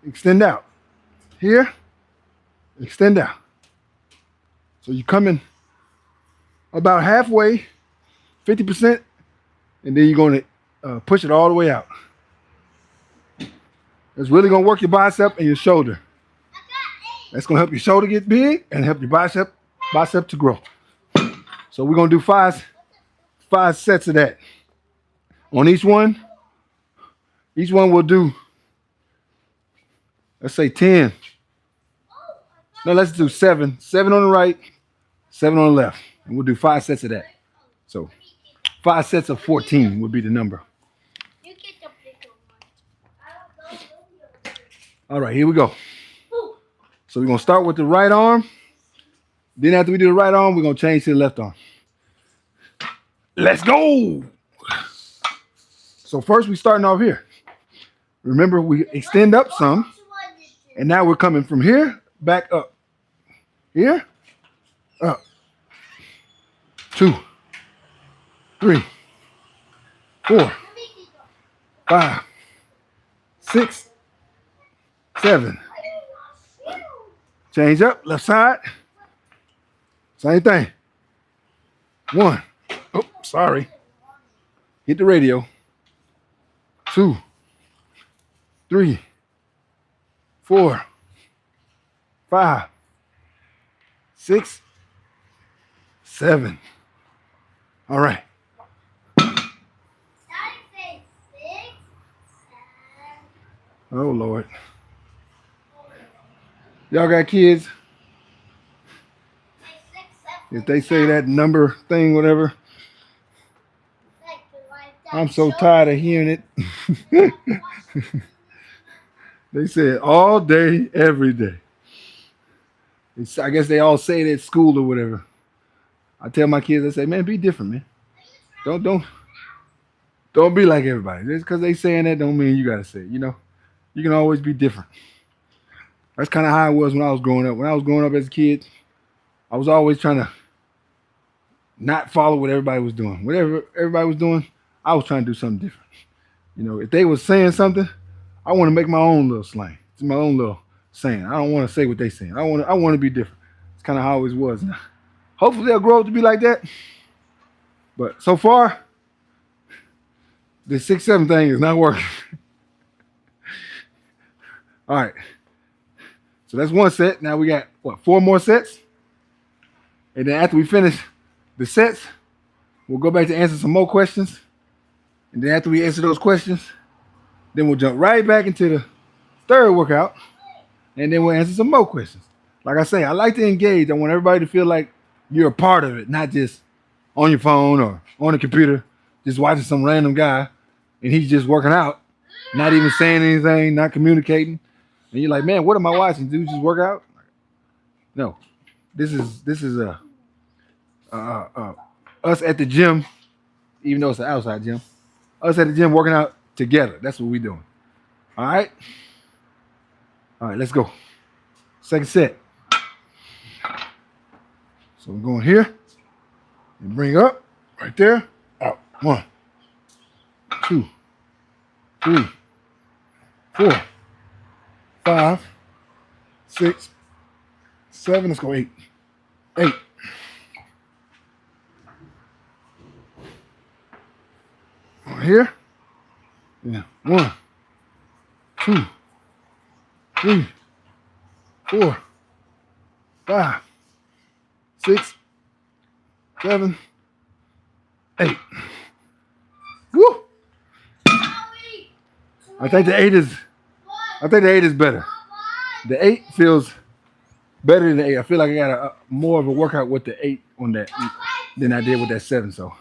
extend out. Here, extend out. So you come in about halfway, 50%, and then you're going to push it all the way out. It's really gonna work your bicep and your shoulder. That's gonna help your shoulder get big and help your bicep to grow. So we're gonna do five sets of that. On each one will do, let's say 10. No, let's do seven. 7 on the right, 7 on the left. And we'll do 5 sets of that. So 5 sets of 14 would be the number. You get the bigger one. All right, here we go. So we're gonna start with the right arm. Then after we do the right arm, we're gonna change to the left arm. Let's go. So first we starting off here. Remember, we extend up some, and now we're coming from here back up. Here, up. 2, 3, 4, 5, 6, 7. Change up, left side. Same thing. 1. Oh, sorry. Hit the radio. 2, 3, 4, 5, 6, 7. All right. Oh Lord. Y'all got kids? If they say that number thing, whatever, I'm so tired of hearing it. They say it all day, every day. I guess they all say it at school or whatever. I tell my kids, I say, man, be different, man. Don't be like everybody. Just because they saying that don't mean you gotta say it. You know, you can always be different. That's kind of how I was when I was growing up. When I was growing up as a kid, I was always trying to not follow what everybody was doing. Whatever everybody was doing, I was trying to do something different. You know, if they was saying something, I want to make my own little slang. It's my own little saying. I don't want to say what they saying. I want to be different. It's kind of how I always was. Hopefully they'll grow up to be like that. But so far, this 6-7 thing is not working. All right. So that's one set. Now we got, 4 more sets? And then after we finish the sets, we'll go back to answer some more questions. And then after we answer those questions, then we'll jump right back into the third workout. And then we'll answer some more questions. Like I say, I like to engage. I want everybody to feel like you're a part of it, not just on your phone or on the computer, just watching some random guy and he's just working out, not even saying anything, not communicating. And you're like, man, what am I watching? Dude, just work out? No, this is us at the gym, even though it's an outside gym. Us at the gym working out together. That's what we're doing. All right. All right, let's go. Second set. So we're going here and bring up right there. Out. 1, 2, 3, 4, 5, 6, 7. Let's go 8. 8. On here. Yeah. 1, 2, 3, 4, 5, 6, 7, 8. Woo! I think the 8 is better. The 8 feels better than the 8. I feel like I got a more of a workout with the 8 on that than I did with that 7. So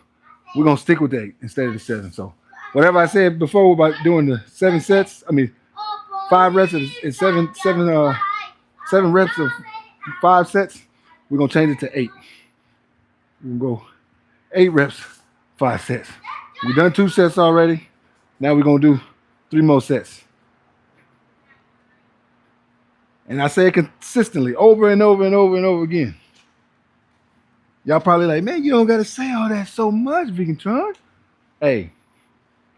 we're gonna stick with the 8 instead of the 7. So whatever I said before about doing the 7 sets, 5 reps is 7 reps of 5 sets. We're gonna change it to 8. We're gonna go 8 reps, 5 sets. We've done 2 sets already. Now we're gonna do 3 more sets. And I say it consistently, over and over and over and over again. Y'all probably like, man, you don't gotta say all that so much, Vegan. Hey,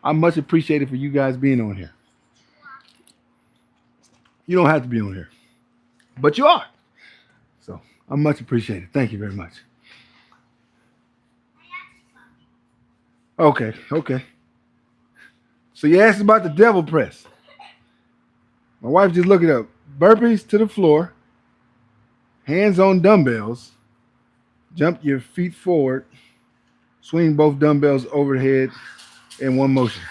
I'm much appreciated for you guys being on here. You don't have to be on here, but you are. So I'm much appreciated. Thank you very much. Okay. So you asked about the devil press. My wife just looked it up. Burpees to the floor, hands on dumbbells, jump your feet forward, swing both dumbbells overhead in one motion.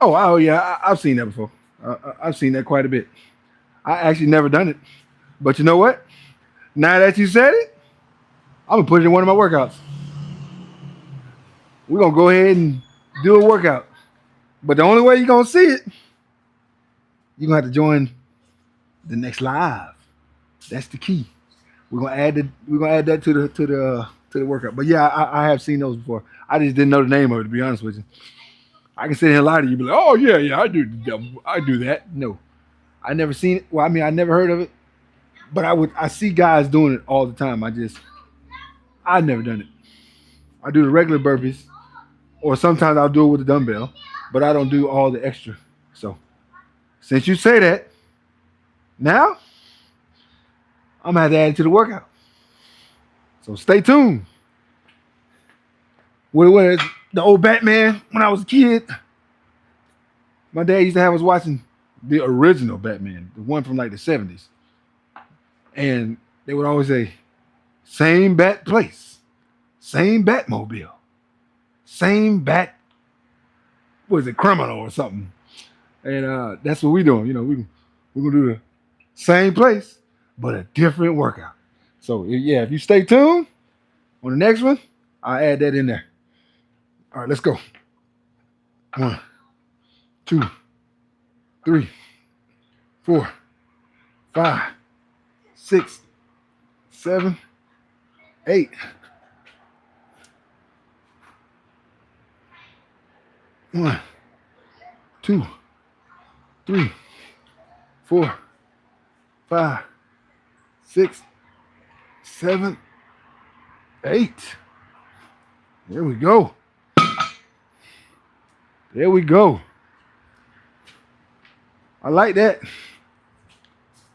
Oh yeah, I've seen that before. I've seen that quite a bit. I actually never done it, but you know what? Now that you said it, I'm gonna put it in one of my workouts. We're gonna go ahead and do a workout. But the only way you're gonna see it, you're gonna have to join the next live. That's the key. We're gonna add that to the workout. But yeah, I have seen those before. I just didn't know the name of it, to be honest with you. I can sit here and lie to you, be like, oh yeah, I do that. No, I never seen it. Well, I mean, I never heard of it, but I see guys doing it all the time. I've never done it. I do the regular burpees, or sometimes I'll do it with a dumbbell, but I don't do all the extra. So since you say that, now I'm gonna have to add it to the workout. So stay tuned. When the old Batman, when I was a kid, my dad used to have us watching the original Batman, the one from like the 70s. And they would always say, same bat place, same Batmobile, same bat, what is it, criminal or something. And that's what we doing. We're gonna do the same place, but a different workout. So yeah, if you stay tuned on the next one, I'll add that in there. All right, let's go. One, two, three, four, five, six, seven, eight. One, two, three, four, five, six, seven, eight. There we go. There we go. I like that.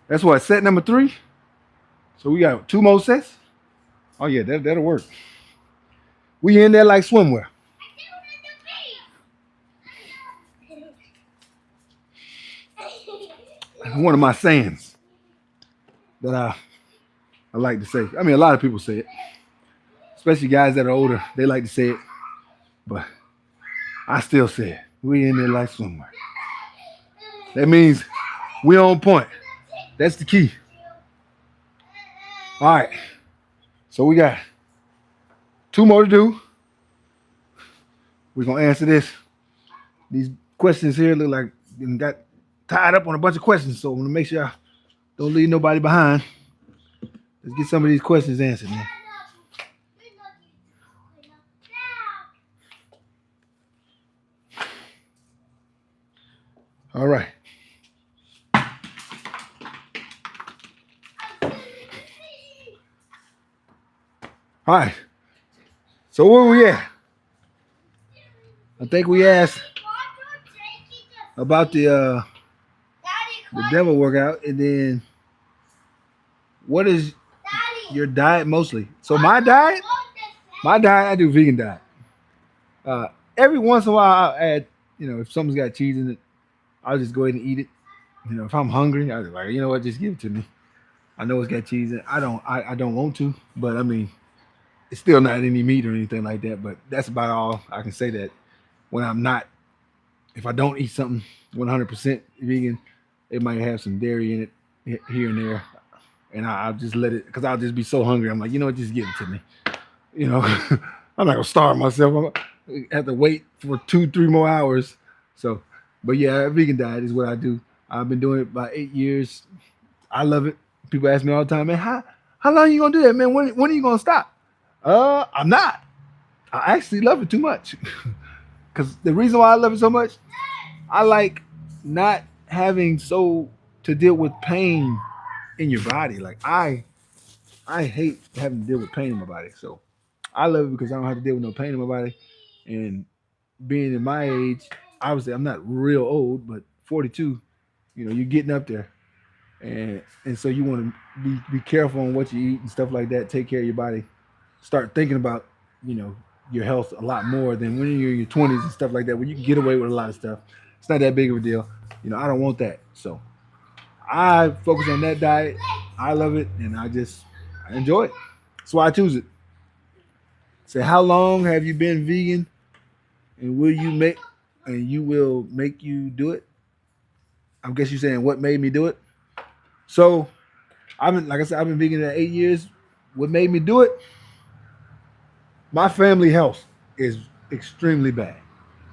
That's what, set number 3. So we got 2 more sets. Oh yeah, that'll work. We in there like swimwear. One of my sayings that I like to say. I mean, a lot of people say it, especially guys that are older. They like to say it, but I still say it. We in there like swimwear. That means we on point. That's the key. All right. So we got 2 more to do. We're gonna answer this. These questions here look like you got tied up on a bunch of questions, so I'm gonna make sure I don't leave nobody behind. Let's get some of these questions answered, man. All right. All right. So where we at? I think we asked about the devil workout, and then what is your diet mostly? So my diet, I do vegan diet. Uh, every once in a while, I'll add, if something's got cheese in it, I'll just go ahead and eat it. If I'm hungry, I'll be like, you know what, just give it to me. I know it's got cheese in it. I don't want to, but I mean, it's still not any meat or anything like that. But that's about all I can say. That when I'm not, if I don't eat something 100% vegan, it might have some dairy in it here and there, and I'll just let it because I'll just be so hungry. I'm like, you know what, just give it to me. You know, I'm not gonna starve myself. I have to wait for 2, 3 more hours. So, but yeah, vegan diet is what I do. I've been doing it about 8 years. I love it. People ask me all the time, man, how long are you gonna do that, man? When are you gonna stop? I'm not. I actually love it too much. Because the reason why I love it so much, I like not having to deal with pain in your body. Like I hate having to deal with pain in my body. So I love it because I don't have to deal with no pain in my body. And being in my age, obviously I'm not real old, but 42, you're getting up there. And so you want to be careful on what you eat and stuff like that. Take care of your body. Start thinking about, you know, your health a lot more than when you're in your 20s and stuff like that, where you can get away with a lot of stuff. It's not that big of a deal. I don't want that. So I focus on that diet. I love it, and I enjoy it. That's why I choose it. Say, how long have you been vegan, and you will make you do it? I guess you're saying what made me do it. So like I said, I've been vegan for 8 years. What made me do it? My family health is extremely bad.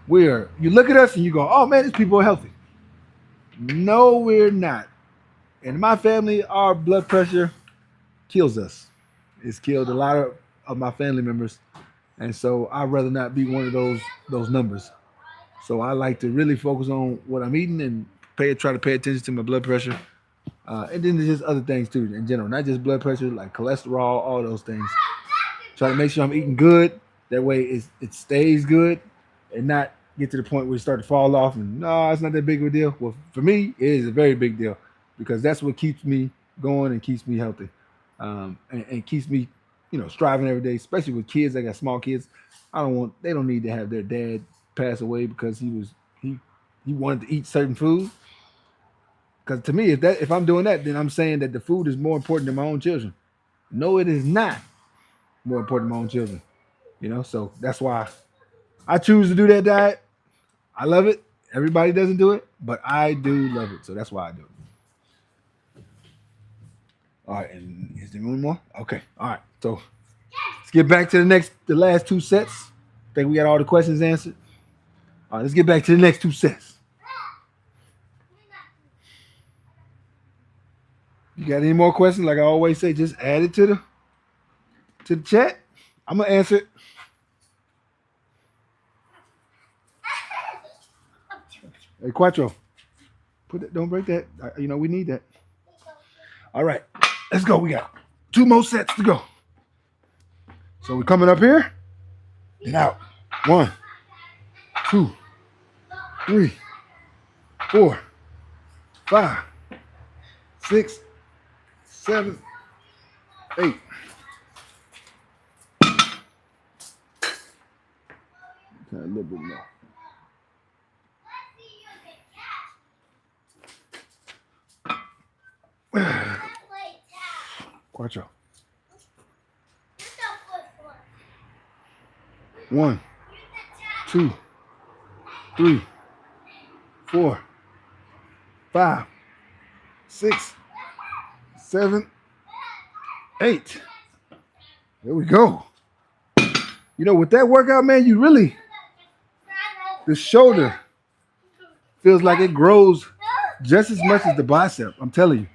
You look at us and you go, oh man, these people are healthy. No, we're not. In my family, our blood pressure kills us. It's killed a lot of my family members, and so I'd rather not be one of those numbers. So I like to really focus on what I'm eating and try to pay attention to my blood pressure, and then there's just other things too in general, not just blood pressure, like cholesterol, all those things. Try to make sure I'm eating good. That way, it stays good, and not get to the point where you start to fall off. And no, it's not that big of a deal. Well, for me, it is a very big deal because that's what keeps me going and keeps me healthy, and keeps me, striving every day. Especially with kids, I got small kids. They don't need to have their dad pass away because he wanted to eat certain food. Because to me, if I'm doing that, then I'm saying that the food is more important than my own children. No, it is not more important than my own children. So that's why I choose to do that diet. I love it. Everybody doesn't do it, but I do love it. So that's why I do it. All right, and is there one more? Okay. All right. So let's get back to the last two sets. Think we got all the questions answered. All right, let's get back to the next two sets. You got any more questions? Like I always say, just add it to the chat. I'm gonna answer it. Hey, Quattro, put that. Don't break that. We need that. All right, let's go. We got two more sets to go. So we're coming up here and out. 1, 2, 3, 4, 5, 6, 7, 8. A little bit more. Quattro. 1, 2, 3, 4, 5, 6, 7, 8. There we go. With that workout, man, the shoulder feels like it grows just as much as the bicep. I'm telling you.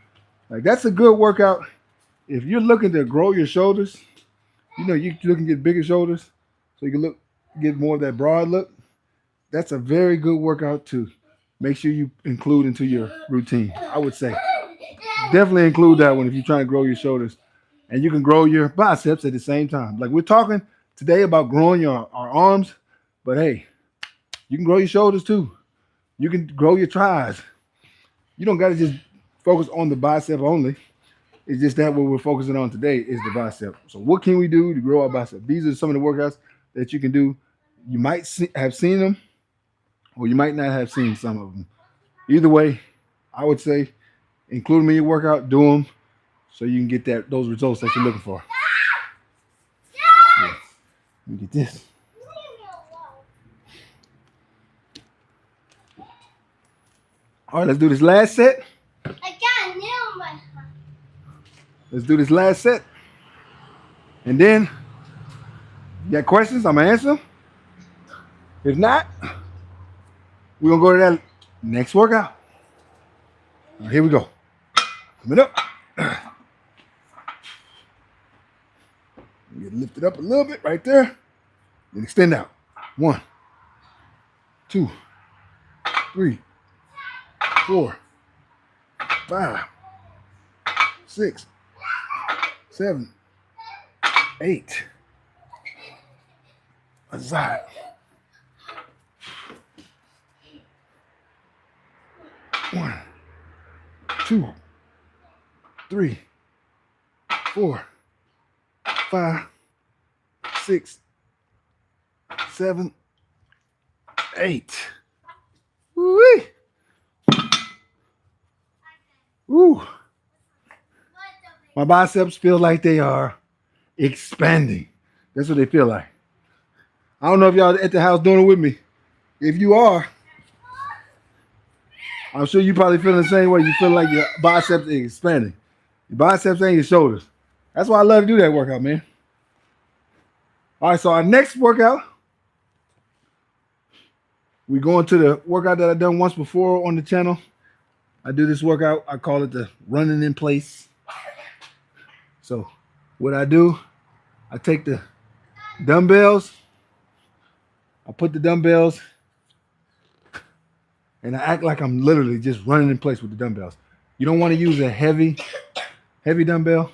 Like, that's a good workout. If you're looking to grow your shoulders, you're looking to get bigger shoulders so you can get more of that broad look. That's a very good workout to make sure you include into your routine. I would say definitely include that one if you're trying to grow your shoulders, and you can grow your biceps at the same time. Like we're talking today about growing our arms, but hey, you can grow your shoulders too. You can grow your tries. You don't got to just focus on the bicep only. It's just that what we're focusing on today is the bicep. So what can we do to grow our bicep? These are some of the workouts that you can do. You might have seen them, or you might not have seen some of them. Either way, I would say include them in your workout, do them, so you can get those results that you're looking for. Yeah. Let me get this. All right, let's do this last set. I got a nail in my hand. Let's do this last set. And then, you got questions? I'm going to answer them. If not, we're going to go to that next workout. All right, here we go. Coming up. Get lifted up a little bit right there. Then extend out. 1, 2, 3, 4, 5, 6, 7, 8. Other side. 1, 2, 3, 4, 5, 6, 7, 8. Woo-wee. Ooh, my biceps feel like they are expanding. That's what they feel like. I don't know if y'all at the house doing it with me. If you are, I'm sure you probably feeling the same way. You feel like your biceps is expanding. Your biceps and your shoulders. That's why I love to do that workout, man. All right, so our next workout, we going to the workout that I've done once before on the channel. I do this workout. I call it the running in place. So what I do, I take the dumbbells, I put the dumbbells, and I act like I'm literally just running in place with the dumbbells. You don't want to use a heavy dumbbell.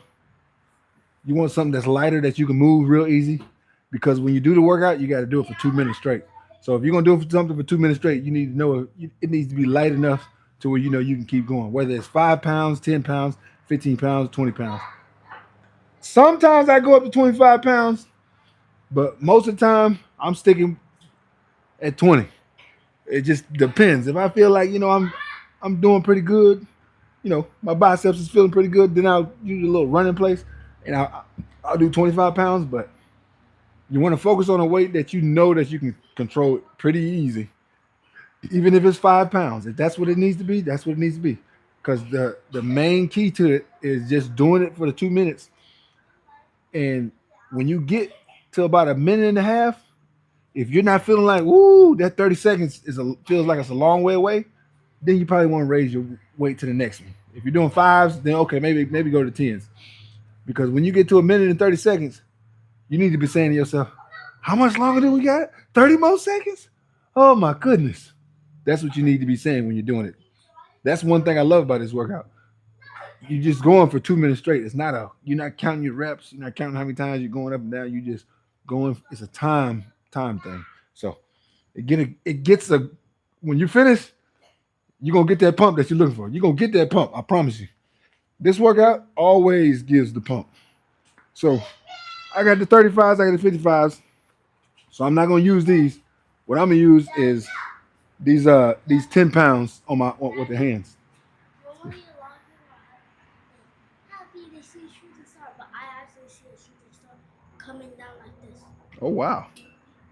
You want something that's lighter that you can move real easy, because when you do the workout, you got to do it for 2 minutes straight. So if you're gonna do something for 2 minutes straight, you need to know it needs to be light enough to where you know you can keep going. Whether it's 5 pounds, 10 pounds, 15 pounds, 20 pounds. Sometimes I go up to 25 pounds, but most of the time I'm sticking at 20. It just depends. If I feel like I'm doing pretty good, my biceps is feeling pretty good, then I'll use a little running place, and I'll do 25 pounds. But you want to focus on a weight that you know that you can control it pretty easy, even if it's 5 pounds. If that's what it needs to be, that's what it needs to be. Because the main key to it is just doing it for the 2 minutes. And when you get to about a minute and a half, if you're not feeling like, woo, that 30 seconds feels like it's a long way away, then you probably want to raise your weight to the next one. If you're doing fives, then okay, maybe go to tens. Because when you get to a minute and 30 seconds, you need to be saying to yourself, how much longer do we got? 30 more seconds? Oh my goodness. That's what you need to be saying when you're doing it. That's one thing I love about this workout. You're just going for 2 minutes straight. You're not counting your reps, you're not counting how many times you're going up and down. You just going, it's a time thing. So it gets a when you finish, you're gonna get that pump that you're looking for. You're gonna get that pump, I promise you. This workout always gives the pump. So I got the 35s, I got the 55s. So I'm not gonna use these. What I'm gonna use is these 10 pounds with the hands. Normally, a lot of people are happy they see a shooting star, but I actually see a shooting star coming down like this. Oh wow.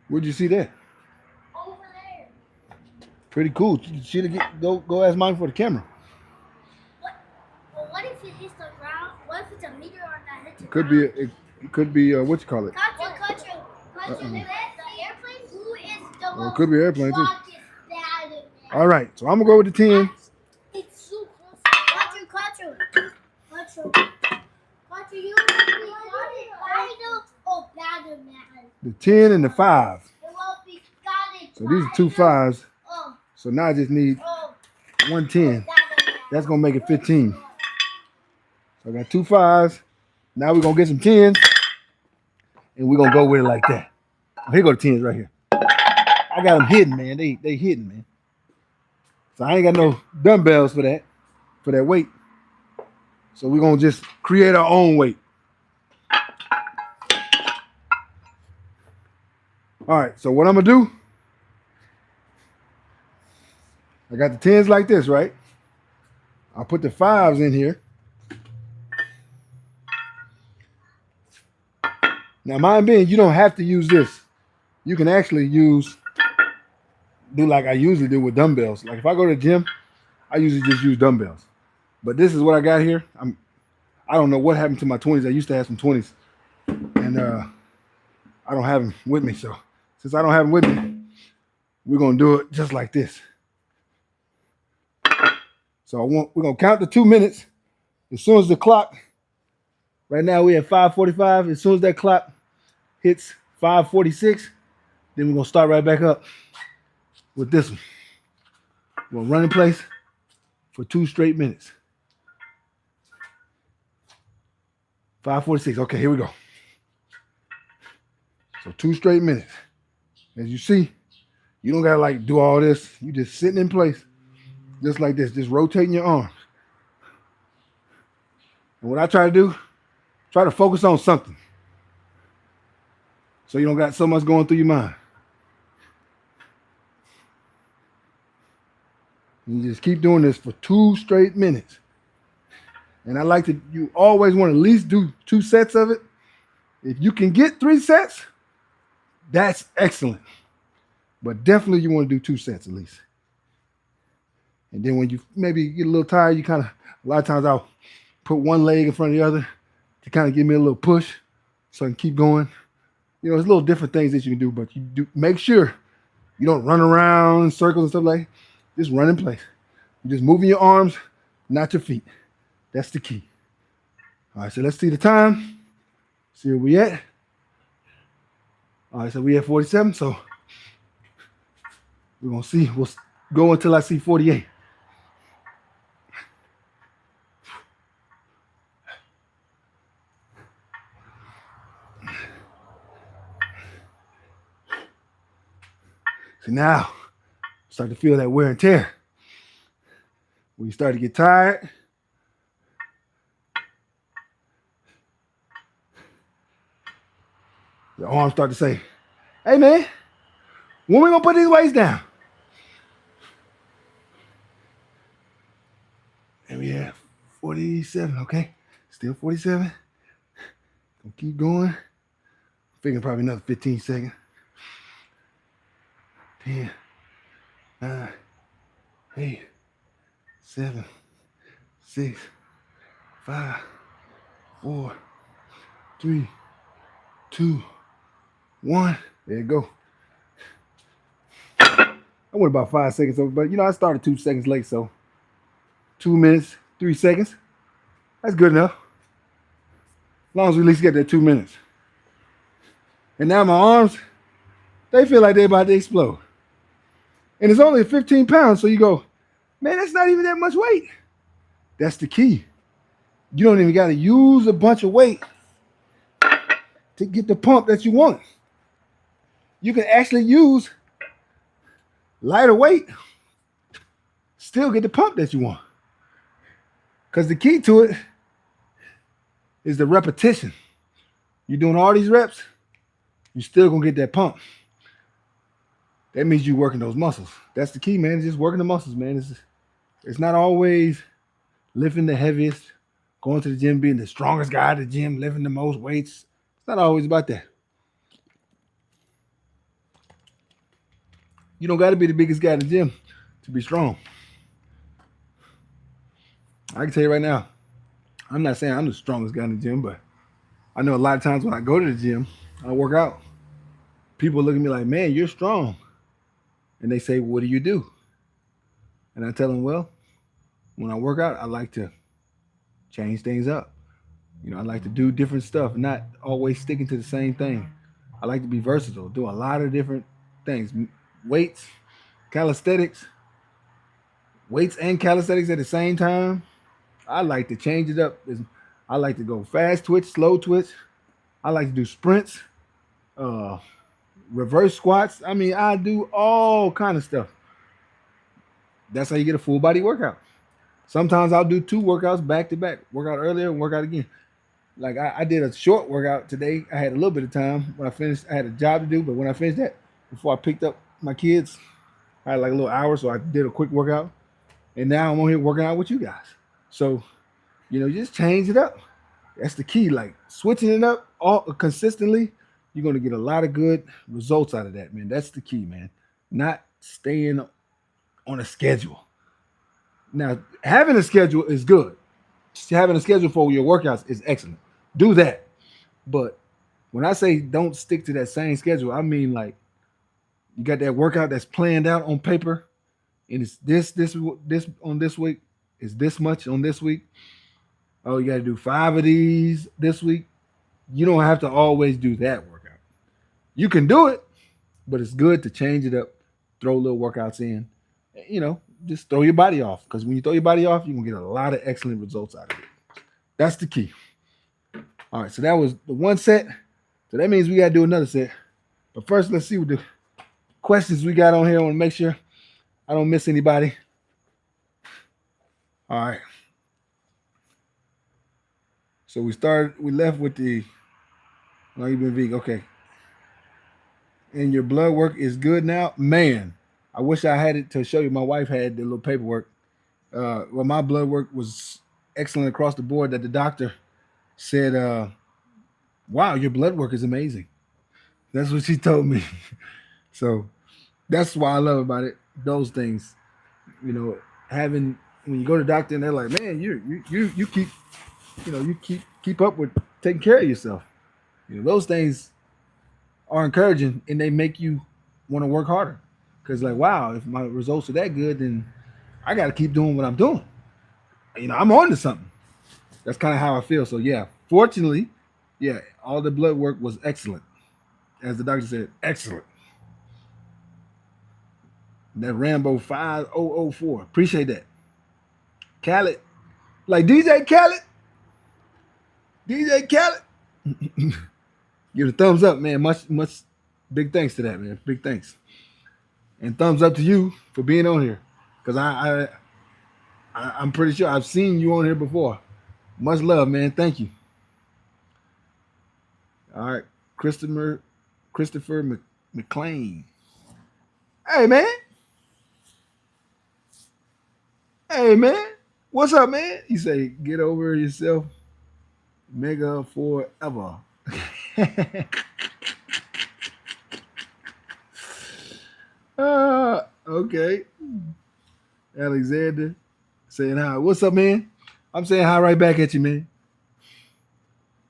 Where'd you see that? Over there. Pretty cool. Go ask mine for the camera. What? Well, what if it hits the ground? What if it's a meteor that hits the It could ground? it could be what you call it. The airplane? Who is the Well, it could be an airplane too. strongest dad? All right, so I'm gonna go with the 10. It's so close. Quattro, you got it. I know. Oh, bad man. The 10 and the 5. It won't be got it. So these are 2 5s. Oh, So now I just need oh, 1 10. bad man. That's gonna make it 15. So I got 2 5s. Now we're gonna get some 10s, and we're gonna go with it like that. Oh, here go the 10s right here. I got them hidden, man. They hidden, man. So I ain't got no dumbbells for that weight. So we're gonna just create our own weight. All right, so what I'm gonna do, I got the 10s like this, right? I'll put the 5s in here. Now, mind being, you don't have to use this. You can actually do like I usually do with dumbbells. Like if I go to the gym, I usually just use dumbbells. But this is what I got here. I don't know what happened to my 20s. I used to have some 20s, and I don't have them with me. So since I don't have them with me, we're gonna do it just like this. So we're gonna count the 2 minutes. As soon as the clock, right now we at 5:45. As soon as that clock hits 5:46, then we're gonna start right back up with this one. We're gonna run in place for 2 straight minutes. 5:46. Okay, here we go. So 2 straight minutes. As you see, you don't gotta like do all this. You just sitting in place, just like this, just rotating your arms. And what I try to do, try to focus on something, so you don't got so much going through your mind. And you just keep doing this for 2 straight minutes. And I like to, you always want to at least do 2 sets of it. If you can get 3 sets, that's excellent. But definitely you want to do 2 sets at least. And then when you maybe get a little tired, you kind of, a lot of times I'll put one leg in front of the other to kind of give me a little push so I can keep going. There's little different things that you can do, but you do make sure you don't run around in circles and stuff like that. Just run in place. You're just moving your arms, not your feet. That's the key. All right, so let's see the time. See where we at. All right, so we at 47. So we're going to see. We'll go until I see 48. So now, start to feel that wear and tear. When you start to get tired, the arms start to say, hey man, when we gonna put these weights down? And we have 47, okay? Still 47. Gonna keep going. Figuring probably another 15 seconds. 10, 9, 8, 7, 6, 5, 4, 3, 2, 1. There you go. I went about 5 seconds over, but I started 2 seconds late, so 2 minutes, 3 seconds. That's good enough. As long as we at least get that 2 minutes. And now my arms, they feel like they're about to explode. And it's only 15 pounds, so you go, man, that's not even that much weight. That's the key. You don't even got to use a bunch of weight to get the pump that you want. You can actually use lighter weight, still get the pump that you want. Because the key to it is the repetition. You're doing all these reps, you're still going to get that pump. That means you're working those muscles. That's the key, man. It's just working the muscles, man. It's not always lifting the heaviest, going to the gym, being the strongest guy at the gym, lifting the most weights. It's not always about that. You don't got to be the biggest guy in the gym to be strong. I can tell you right now, I'm not saying I'm the strongest guy in the gym, but I know a lot of times when I go to the gym, I work out, people look at me like, man, you're strong. And they say, what do you do? And I tell them, well, when I work out, I like to change things up. I like to do different stuff, not always sticking to the same thing. I like to be versatile, do a lot of different things. Weights, calisthenics, weights and calisthenics at the same time. I like to change it up. I like to go fast twitch, slow twitch. I like to do sprints, uh, reverse squats. I mean, I do all kind of stuff. That's how you get a full body workout. Sometimes I'll do 2 workouts back to back. Work out earlier and work out again. Like I did a short workout today. I had a little bit of time when I finished. I had a job to do, but when I finished that, before I picked up my kids, I had like a little hour, so I did a quick workout. And now I'm on here working out with you guys. So, just change it up. That's the key. Like switching it up all consistently, you're gonna get a lot of good results out of that, man. That's the key, man. Not staying on a schedule. Now, having a schedule is good. Having a schedule for your workouts is excellent. Do that. But when I say don't stick to that same schedule, I mean like you got that workout that's planned out on paper, and it's this on this week, it's this much on this week. Oh, you got to do 5 of these this week. You don't have to always do that workout. You can do it, but it's good to change it up, throw little workouts in. Just throw your body off. Because when you throw your body off, you're going to get a lot of excellent results out of it. That's the key. All right, so that was the 1 set. So that means we got to do another set. But first, let's see what the questions we got on here. I want to make sure I don't miss anybody. All right. So we left with the, no, you've been vegan. Okay. And your blood work is good now? Man, I wish I had it to show you. My wife had the little paperwork. Well, my blood work was excellent across the board that the doctor said, wow, your blood work is amazing. That's what she told me. So that's why I love about it. Those things, you know, having when you go to the doctor and they're like, man, you keep you keep up with taking care of yourself. Those things are encouraging and they make you want to work harder. Because like, wow, if my results are that good, then I got to keep doing what I'm doing. I'm on to something. That's kind of how I feel. So yeah, fortunately, yeah, all the blood work was excellent, as the doctor said, excellent. That Rambo 5004, appreciate that. Khaled, like DJ Khaled, DJ Khaled, give it a thumbs up, man. Much, big thanks to that, man. Big thanks, and thumbs up to you for being on here, because I'm pretty sure I've seen you on here before. Much love, man. Thank you. All right, Christopher McLean. Hey man, hey man, what's up, man? You say get over yourself, mega forever. Okay, Alexander saying hi. What's up, man? I'm saying hi right back at you, man.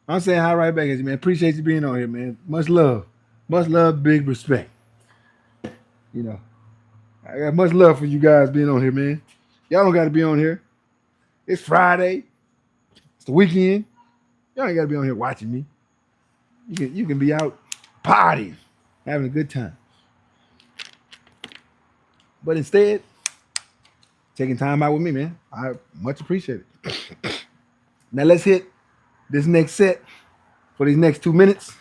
I'm saying hi right back at you, man. Appreciate you being on here, man. Much love, big respect. You know, I got much love for you guys being on here, man. Y'all don't got to be on here. It's Friday. It's the weekend. Y'all ain't got to be on here watching me. You can be out partying, having a good time. But instead, taking time out with me, man. I much appreciate it. Now let's hit this next set for these next 2 minutes.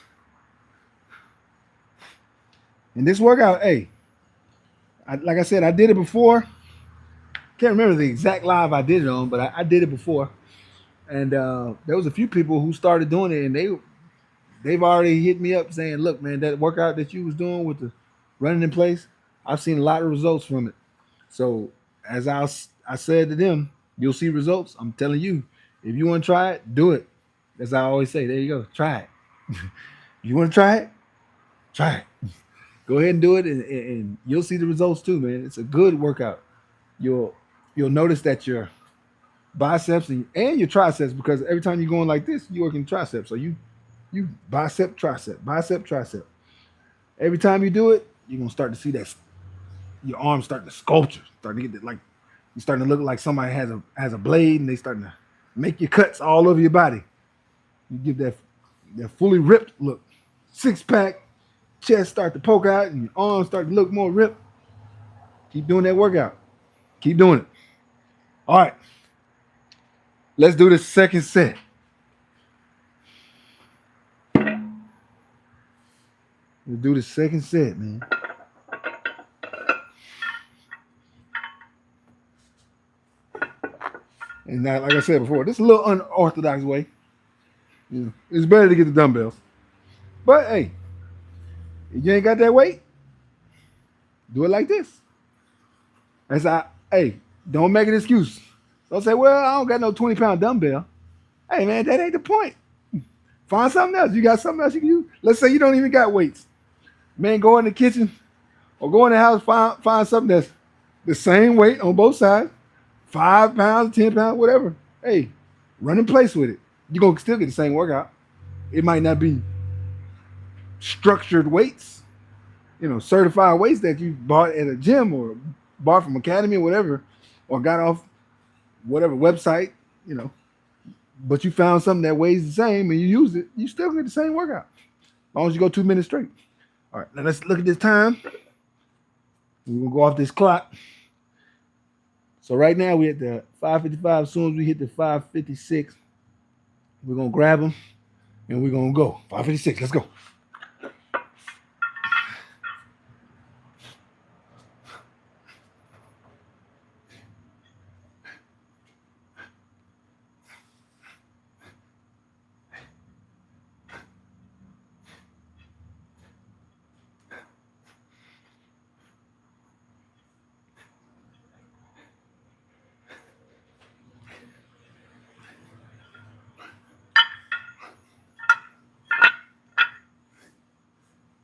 And this workout, hey, like I said, I did it before. Can't remember the exact live I did it on, but I did it before. And there was a few people who started doing it, and they've already hit me up saying, "Look, man, that workout that you was doing with the running in place, I've seen a lot of results from it." So as I said to them, you'll see results. I'm telling you, if you want to try it, do it. As I always say, there you go, try it. You want to try it? Try it. Go ahead and do it, and you'll see the results too, man. It's a good workout. You'll you'll notice that your biceps and your triceps, because every time you're going like this, you're working triceps. So you bicep tricep. Every time you do it, you're gonna start to see that your arms starting to sculpture, starting to get like you're starting to look like somebody has a blade, and they starting to make your cuts all over your body. You give that fully ripped look, 6 pack, chest start to poke out, and your arms start to look more ripped. Keep doing that workout. Keep doing it. All right, let's do the second set. Let's do the second set, man. And now, like I said before, this is a little unorthodox way. It's better to get the dumbbells. But hey, if you ain't got that weight, do it like this. That's hey, don't make an excuse. Don't say, well, I don't got no 20-pound dumbbell. Hey man, that ain't the point. Find something else. You got something else you can use. Let's say you don't even got weights. Man, go in the kitchen or go in the house, find something that's the same weight on both sides, 5 pounds, 10 pounds, whatever. Hey, run in place with it. You're gonna still get the same workout. It might not be structured weights, certified weights that you bought at a gym or bought from Academy or whatever, or got off whatever website, but you found something that weighs the same and you use it, you still get the same workout. As long as you go 2 minutes straight. All right, now let's look at this time. We're gonna go off this clock. So right now we at the 5:55. As soon as we hit the 5:56, we're gonna grab them and we're gonna go. 5:56, let's go.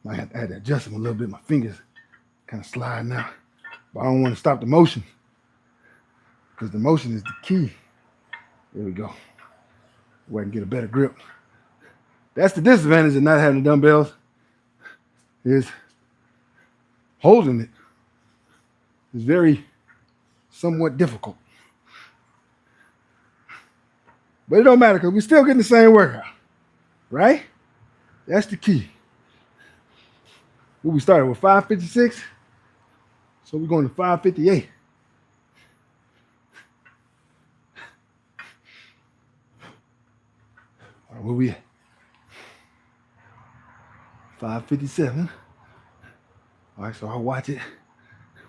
Might have to add to adjust them a little bit. My fingers kind of sliding out. But I don't want to stop the motion because the motion is the key. There we go. Where I can get a better grip. That's the disadvantage of not having the dumbbells, is holding it is very somewhat difficult. But it don't matter because we're still getting the same workout, right? That's the key. We started with 556, so we're going to 558. All right, where we at? 557. All right, so I'll watch it.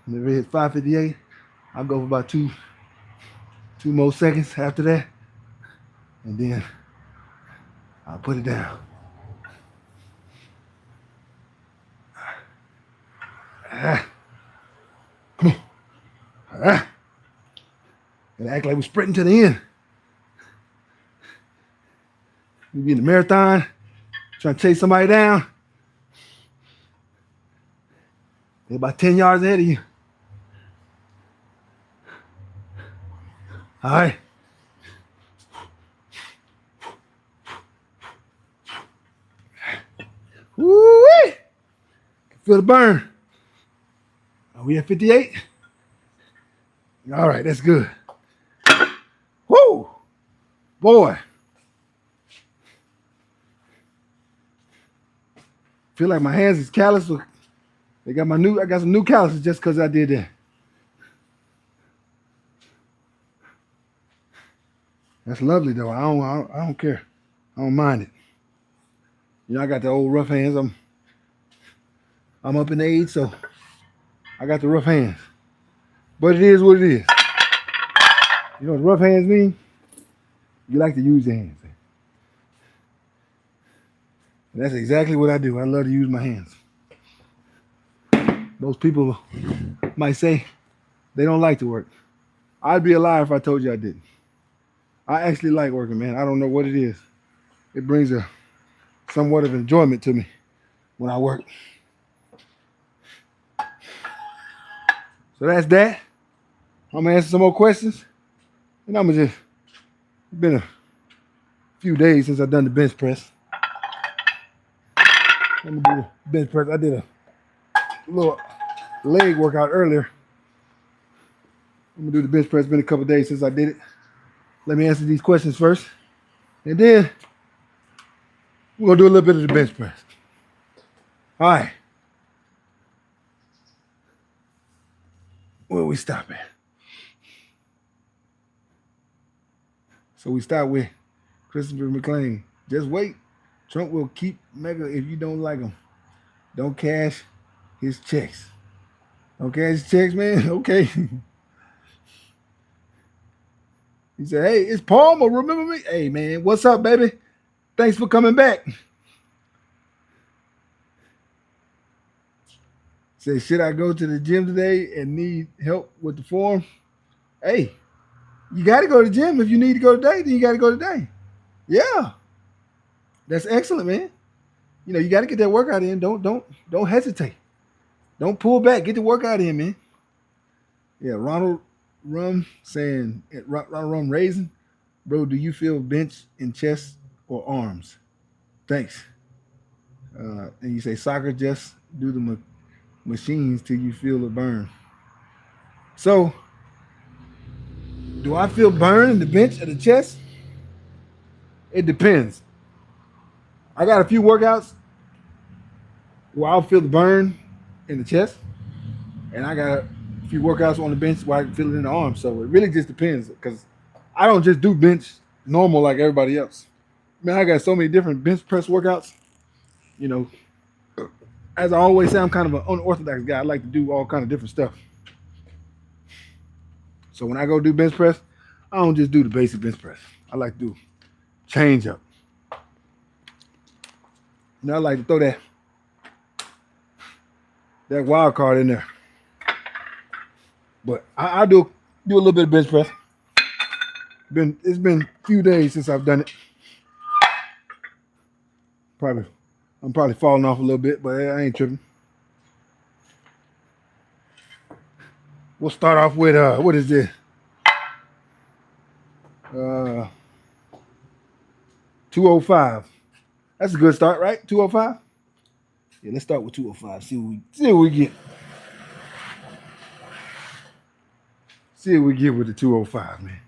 Whenever it hits 558, I'll go for about two more seconds after that, and then I'll put it down. Come on. And act like we're sprinting to the end. You be in the marathon, trying to chase somebody down. They're about 10 yards ahead of you. All right. Woo-wee! Feel the burn. Are we at 58? All right, that's good. Woo! Boy. Feel like my hands is calloused. I got some new calluses just because I did that. That's lovely though. I don't care. I don't mind it. You know, I got the old rough hands. I'm up in age, so I got the rough hands. But it is what it is. You know what rough hands mean? You like to use your hands. And that's exactly what I do. I love to use my hands. Most people might say they don't like to work. I'd be a liar if I told you I didn't. I actually like working, man. I don't know what it is. It brings a somewhat of enjoyment to me when I work. So that's that. I'm gonna answer some more questions. And it's been a few days since I've done the bench press. Let me do the bench press. I did a little leg workout earlier. I'm gonna do the bench press. It's been a couple days since I did it. Let me answer these questions first. And then we're gonna do a little bit of the bench press. All right. Where we stop at? So we start with Christopher McLean. Just wait. Trump will keep mega if you don't like him. Don't cash his checks. Don't cash his checks, man? Okay. He said, hey, it's Palmer. Remember me? Hey, man, what's up, baby? Thanks for coming back. Say, should I go to the gym today and need help with the form? Hey, you got to go to the gym. If you need to go today, then you got to go today. Yeah. That's excellent, man. You know, you got to get that workout in. Don't hesitate. Don't pull back. Get the workout in, man. Yeah, Ronald Rum saying, Ronald Rum raising, bro, do you feel bench in chest or arms? Thanks. And you say soccer, just do the machines till you feel a burn. So, do I feel burn in the bench or the chest? It depends. I got a few workouts where I'll feel the burn in the chest, and I got a few workouts on the bench where I can feel it in the arms. So it really just depends because I don't just do bench normal like everybody else. Man, I got so many different bench press workouts. You know, as I always say, I'm kind of an unorthodox guy. I like to do all kind of different stuff. So when I go do bench press, I don't just do the basic bench press. I like to do change up. And I like to throw that wild card in there. But I do a little bit of bench press. It's been a few days since I've done it. Probably I'm probably falling off a little bit, but I ain't tripping. We'll start off with what is this? 205. That's a good start, right? 205. Yeah, let's start with 205. See what we get. See what we get with the 205, man.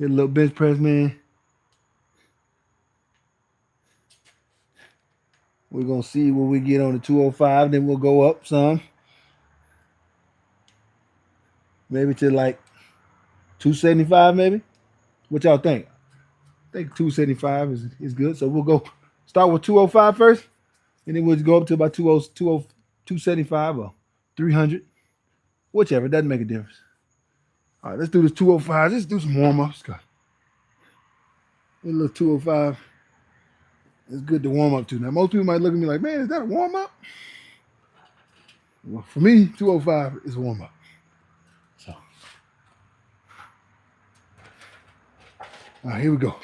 Get a little bench press, man. We're gonna see what we get on the 205, then we'll go up some. Maybe to like 275, maybe. What y'all think? I think 275 is good. So we'll go start with 205 first, and then we'll go up to about 275 or 300. Whichever, it doesn't make a difference. All right, let's do this 205. Let's do some warm-ups. A little 205. It's good to warm up to. Now, most people might look at me like, man, is that a warm-up? Well, for me, 205 is a warm-up. So, all right, here we go.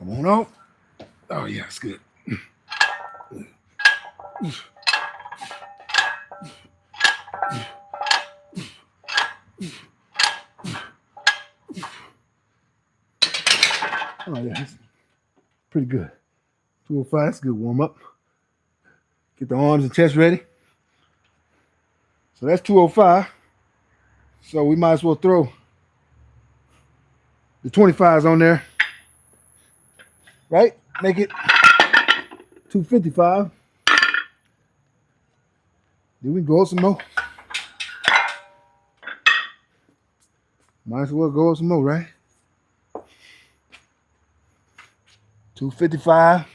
Come on out. Oh, yeah, it's good. Oh, yeah, it's pretty good. 205, that's a good warm-up. Get the arms and chest ready. So that's 205. So we might as well throw the 25s on there. Right? Make it 255. Then we go some more. Might as well go some more, right? 255.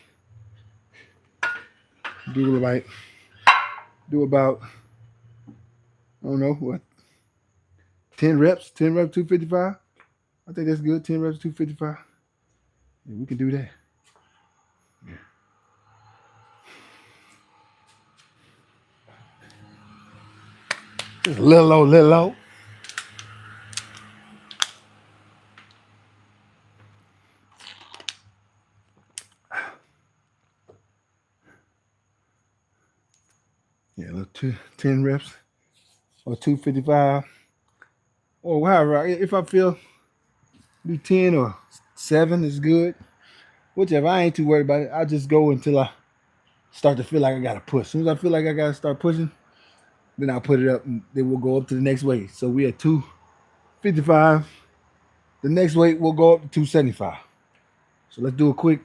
Do about, I don't know, what, 10 reps? 10 reps, 255? I think that's good. 10 reps, 255. Yeah, we can do that. Yeah. Just a little low, little low. Yeah, a little 10 reps or 255. Or however, if I feel do 10 or 7 is good. Whichever, I ain't too worried about it. I'll just go until I start to feel like I gotta push. As soon as I feel like I gotta start pushing, then I'll put it up and then we'll go up to the next weight. So we at 255. The next weight will go up to 275. So let's do a quick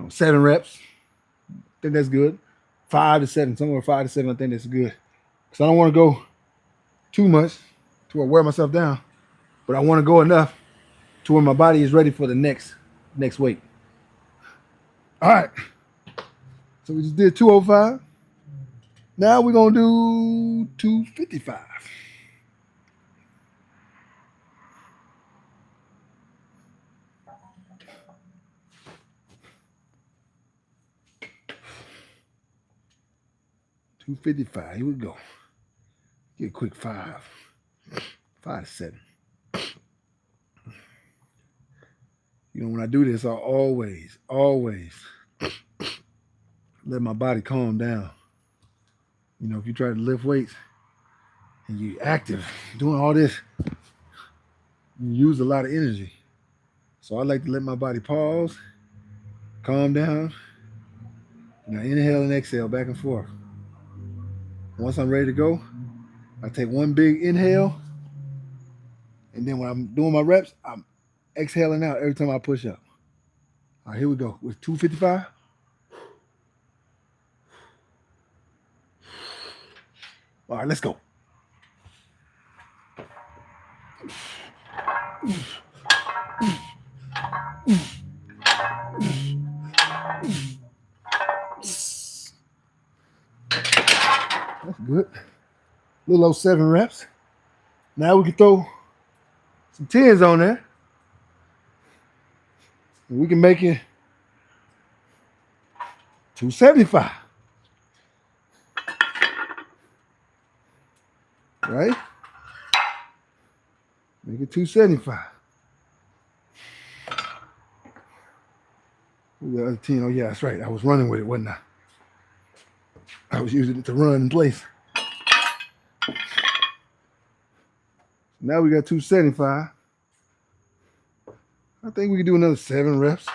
7 reps. I think that's good. 5 to 7, somewhere 5 to 7. I think that's good. Because I don't want to go too much to wear myself down, but I want to go enough to where my body is ready for the next weight. All right. So we just did 205. Now we're going to do 255. $255. Here we go. Get a quick 5. 5 to 7. You know, when I do this, I always let my body calm down. You know, if you try to lift weights and you're active, doing all this, you use a lot of energy. So I like to let my body pause, calm down, and I inhale and exhale back and forth. Once I'm ready to go, I take one big inhale, and then when I'm doing my reps, I'm exhaling out every time I push up. All right, here we go with 255. All right, let's go. That's good. Little old 7 reps. Now we can throw some 10s on there. And we can make it 275. Right? Make it 275. The other 10. Oh, yeah, that's right. I was running with it, wasn't I? I was using it to run in place. Now we got 275. I think we can do another 7 reps.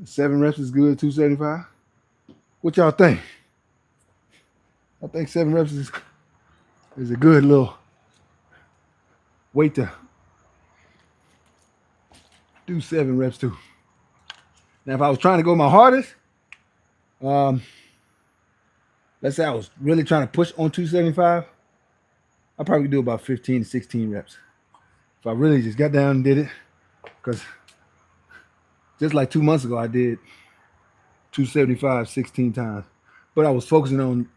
7 reps is good, 275. What y'all think? I think 7 reps is a good little weight to do 7 reps too. Now, if I was trying to go my hardest, let's say I was really trying to push on 275, I'd probably do about 15 to 16 reps. If I really just got down and did it, because just like 2 months ago, I did 275 16 times, but I was focusing on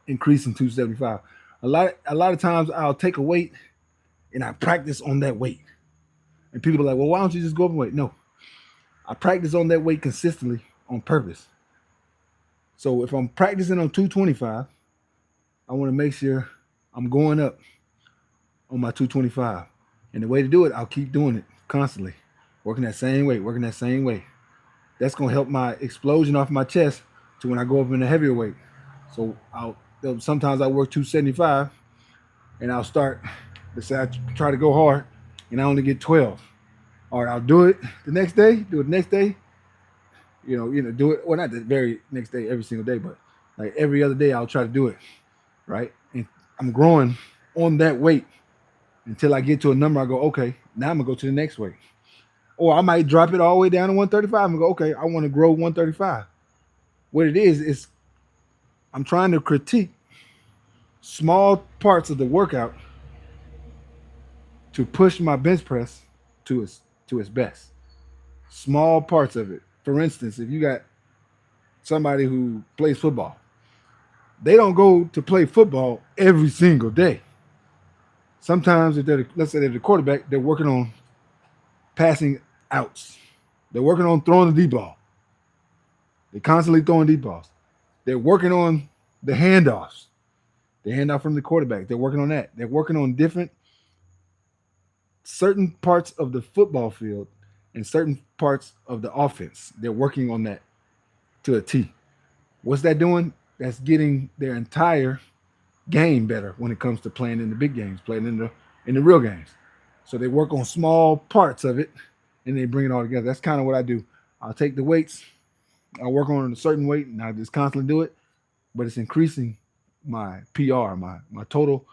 increasing 275. A lot of times I'll take a weight and I practice on that weight, and people are like, "Well, why don't you just go up and weight?" No, I practice on that weight consistently on purpose. So if I'm practicing on 225, I want to make sure I'm going up on my 225, and the way to do it, I'll keep doing it constantly, working that same weight, working that same weight. That's gonna help my explosion off my chest to when I go up in a heavier weight. So sometimes I work 275 and I'll start. Let's say I try to go hard and I only get 12. All right, I'll do it the next day. Do it the next day. Do it. Well, not the very next day, every single day, but like every other day, I'll try to do it. Right, and I'm growing on that weight until I get to a number. I go, okay, now I'm gonna go to the next weight. Or I might drop it all the way down to 135 and go, okay, I want to grow 135. What it is I'm trying to critique small parts of the workout to push my bench press to its best. Small parts of it. For instance, if you got somebody who plays football, they don't go to play football every single day. Sometimes if let's say they're the quarterback, they're working on passing outs. They're working on throwing the deep ball. They're constantly throwing deep balls. They're working on the handoffs. The handoff from the quarterback. They're working on that. They're working on certain parts of the football field and certain parts of the offense. They're working on that to a T. What's that doing? That's getting their entire game better when it comes to playing in the big games, playing in the real games. So they work on small parts of it and they bring it all together. That's kind of what I do. I'll take the weights, I'll work on a certain weight, and I just constantly do it, but it's increasing my PR, my total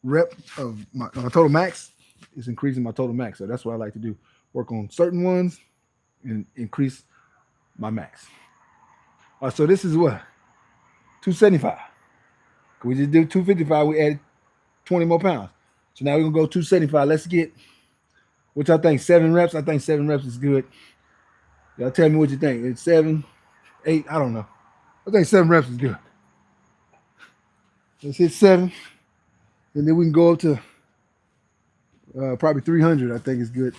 rep of my total max is increasing my total max. So that's what I like to do. Work on certain ones and increase my max. All right, so this is what? 275. We just did 255. We added 20 more pounds. So now we're going to go 275. Let's get, what y'all think, 7 reps? I think 7 reps is good. Y'all tell me what you think. It's 7, 8, I don't know. I think 7 reps is good. Let's hit 7. And then we can go up to probably 300, I think is good.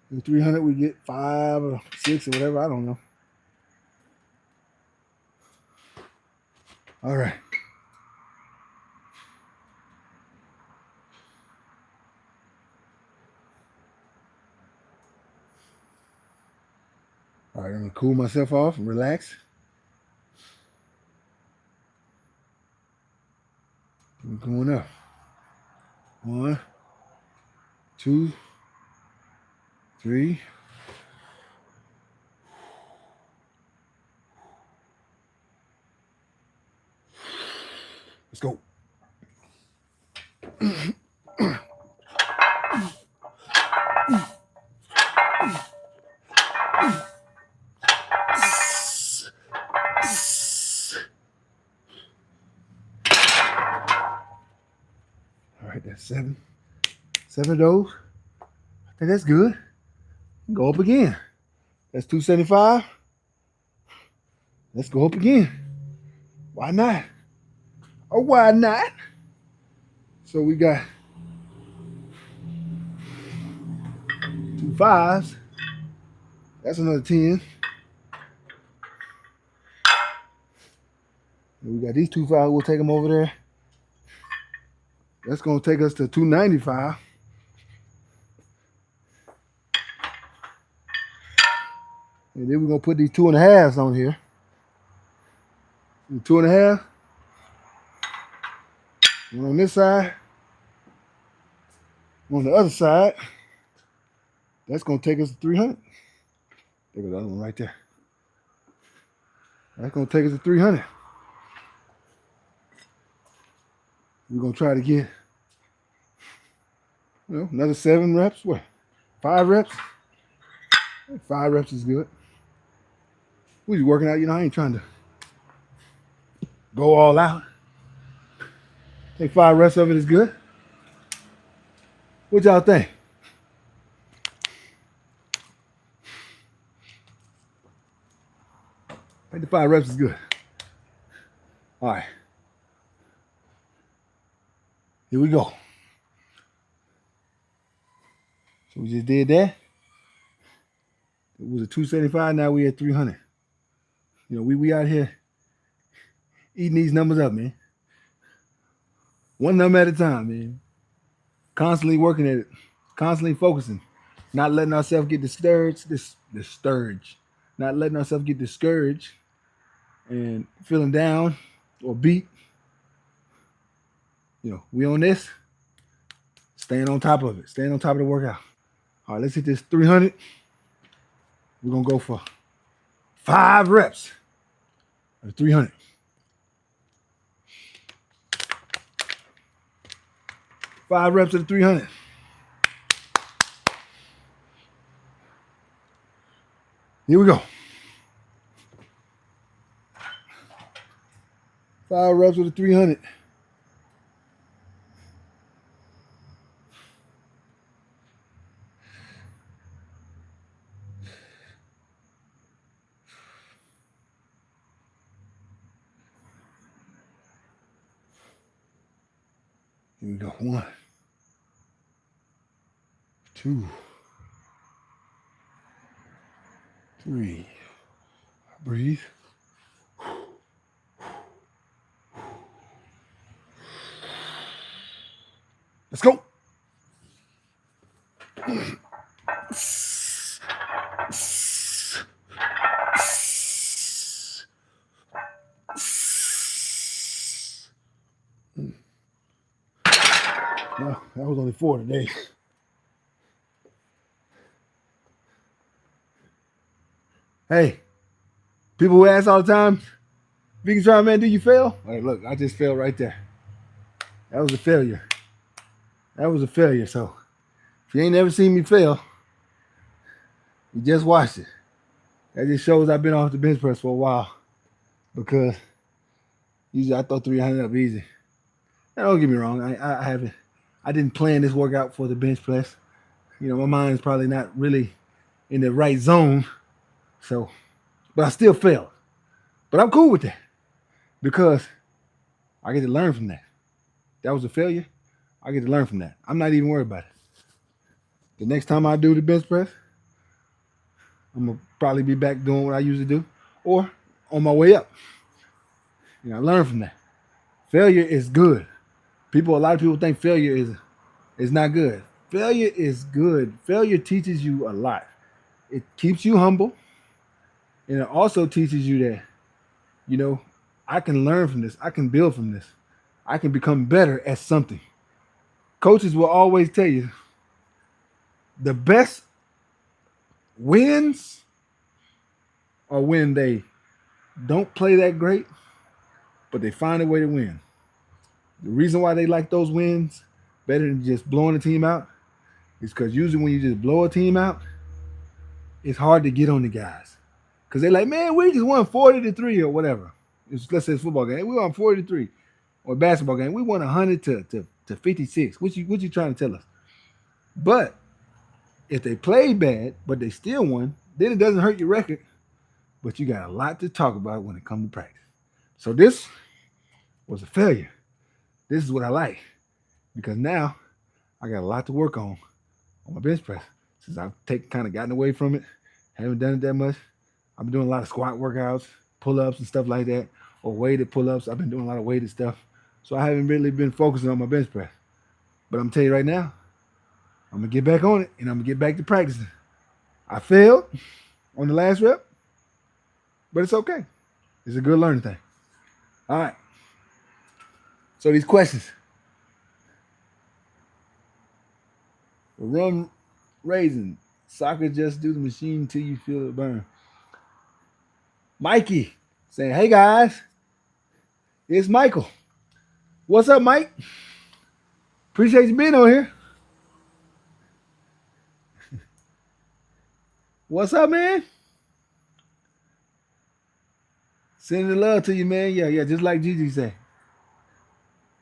And 300, we get 5 or 6 or whatever. I don't know. All right. All right, I'm going to cool myself off and relax. We're going up. 1, 2, 3. Let's go. All right, that's 7. 7 of those. I think that's good. Go up again. That's 275. Let's go up again. Why not? Or why not? So we got 2 5s. That's another 10. And we got these 2 files. We'll take them over there. That's going to take us to 295. And then we're going to put these 2.5s on here. And 2.5. One on this side. One on the other side. That's going to take us to 300. There goes the other one right there. That's going to take us to 300. We're going to try to get, another 7 reps. What? 5 reps? 5 reps is good. We just working out. I ain't trying to go all out. I think 5 reps of it is good. What y'all think? I think the 5 reps is good. All right. Here we go. So we just did that. It was a 275. Now we at 300. We out here eating these numbers up, man. One number at a time, man. Constantly working at it. Constantly focusing. Not letting ourselves get discouraged. Not letting ourselves get discouraged and feeling down or beat. We on this. Staying on top of it. Staying on top of the workout. All right, let's hit this 300. We're going to go for 5 reps of 300. Five reps of the 300. Here we go. 5 reps of the 300. Here we go. 1, 2, 3. Breathe. Let's go. No, that was only 4 today. Hey, people who ask all the time, Vegan Try Man, do you fail? Hey, look, I just failed right there. That was a failure. So if you ain't never seen me fail, you just watched it. That just shows I've been off the bench press for a while, because usually I throw 300 up easy. Now, don't get me wrong, I haven't. I didn't plan this workout for the bench press. My mind's probably not really in the right zone. So, but I still failed. But I'm cool with that, because I get to learn from that. That was a failure. I get to learn from that. I'm not even worried about it. The next time I do the bench press, I'm going to probably be back doing what I usually do, or on my way up. I learn from that. Failure is good. A lot of people think failure is not good. Failure is good. Failure teaches you a lot. It keeps you humble. And it also teaches you that, I can learn from this. I can build from this. I can become better at something. Coaches will always tell you the best wins are when they don't play that great, but they find a way to win. The reason why they like those wins better than just blowing a team out is because usually when you just blow a team out, it's hard to get on the guys. Because they're like, man, we just won 40-3 or whatever. Let's say it's a football game. We won 40-3. Or a basketball game. We won 100 to 56. What you trying to tell us? But if they played bad, but they still won, then it doesn't hurt your record. But you got a lot to talk about when it comes to practice. So this was a failure. This is what I like, because now I got a lot to work on my bench press, since I've kind of gotten away from it, Haven't done it that much. I've been doing a lot of squat workouts, pull ups, and stuff like that, or weighted pull ups. I've been doing a lot of weighted stuff. So I haven't really been focusing on my bench press. But I'm gonna tell you right now, I'm gonna get back on it and I'm gonna get back to practicing. I failed on the last rep, but it's okay. It's a good learning thing. All right. So these questions. Run raising. Soccer just do the machine till you feel it burn. Mikey saying, hey guys, it's Michael. What's up, Mike? Appreciate you being on here. What's up, man? Sending the love to you, man. Yeah, just like Gigi said.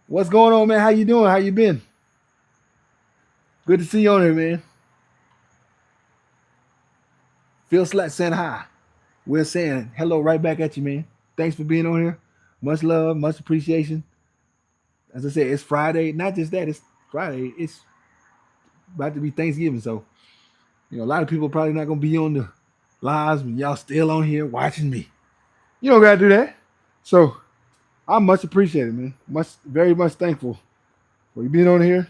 What's going on, man? How you doing? How you been? Good to see you on here, man. Phil Slack saying hi. We're saying hello right back at you, man. Thanks for being on here. Much love, much appreciation. As I said, it's Friday. Not just that, it's Friday. It's about to be Thanksgiving, so a lot of people probably not gonna be on the lives, but y'all still on here watching me. You don't gotta do that. So I'm much appreciated, man. Very much thankful for you being on here.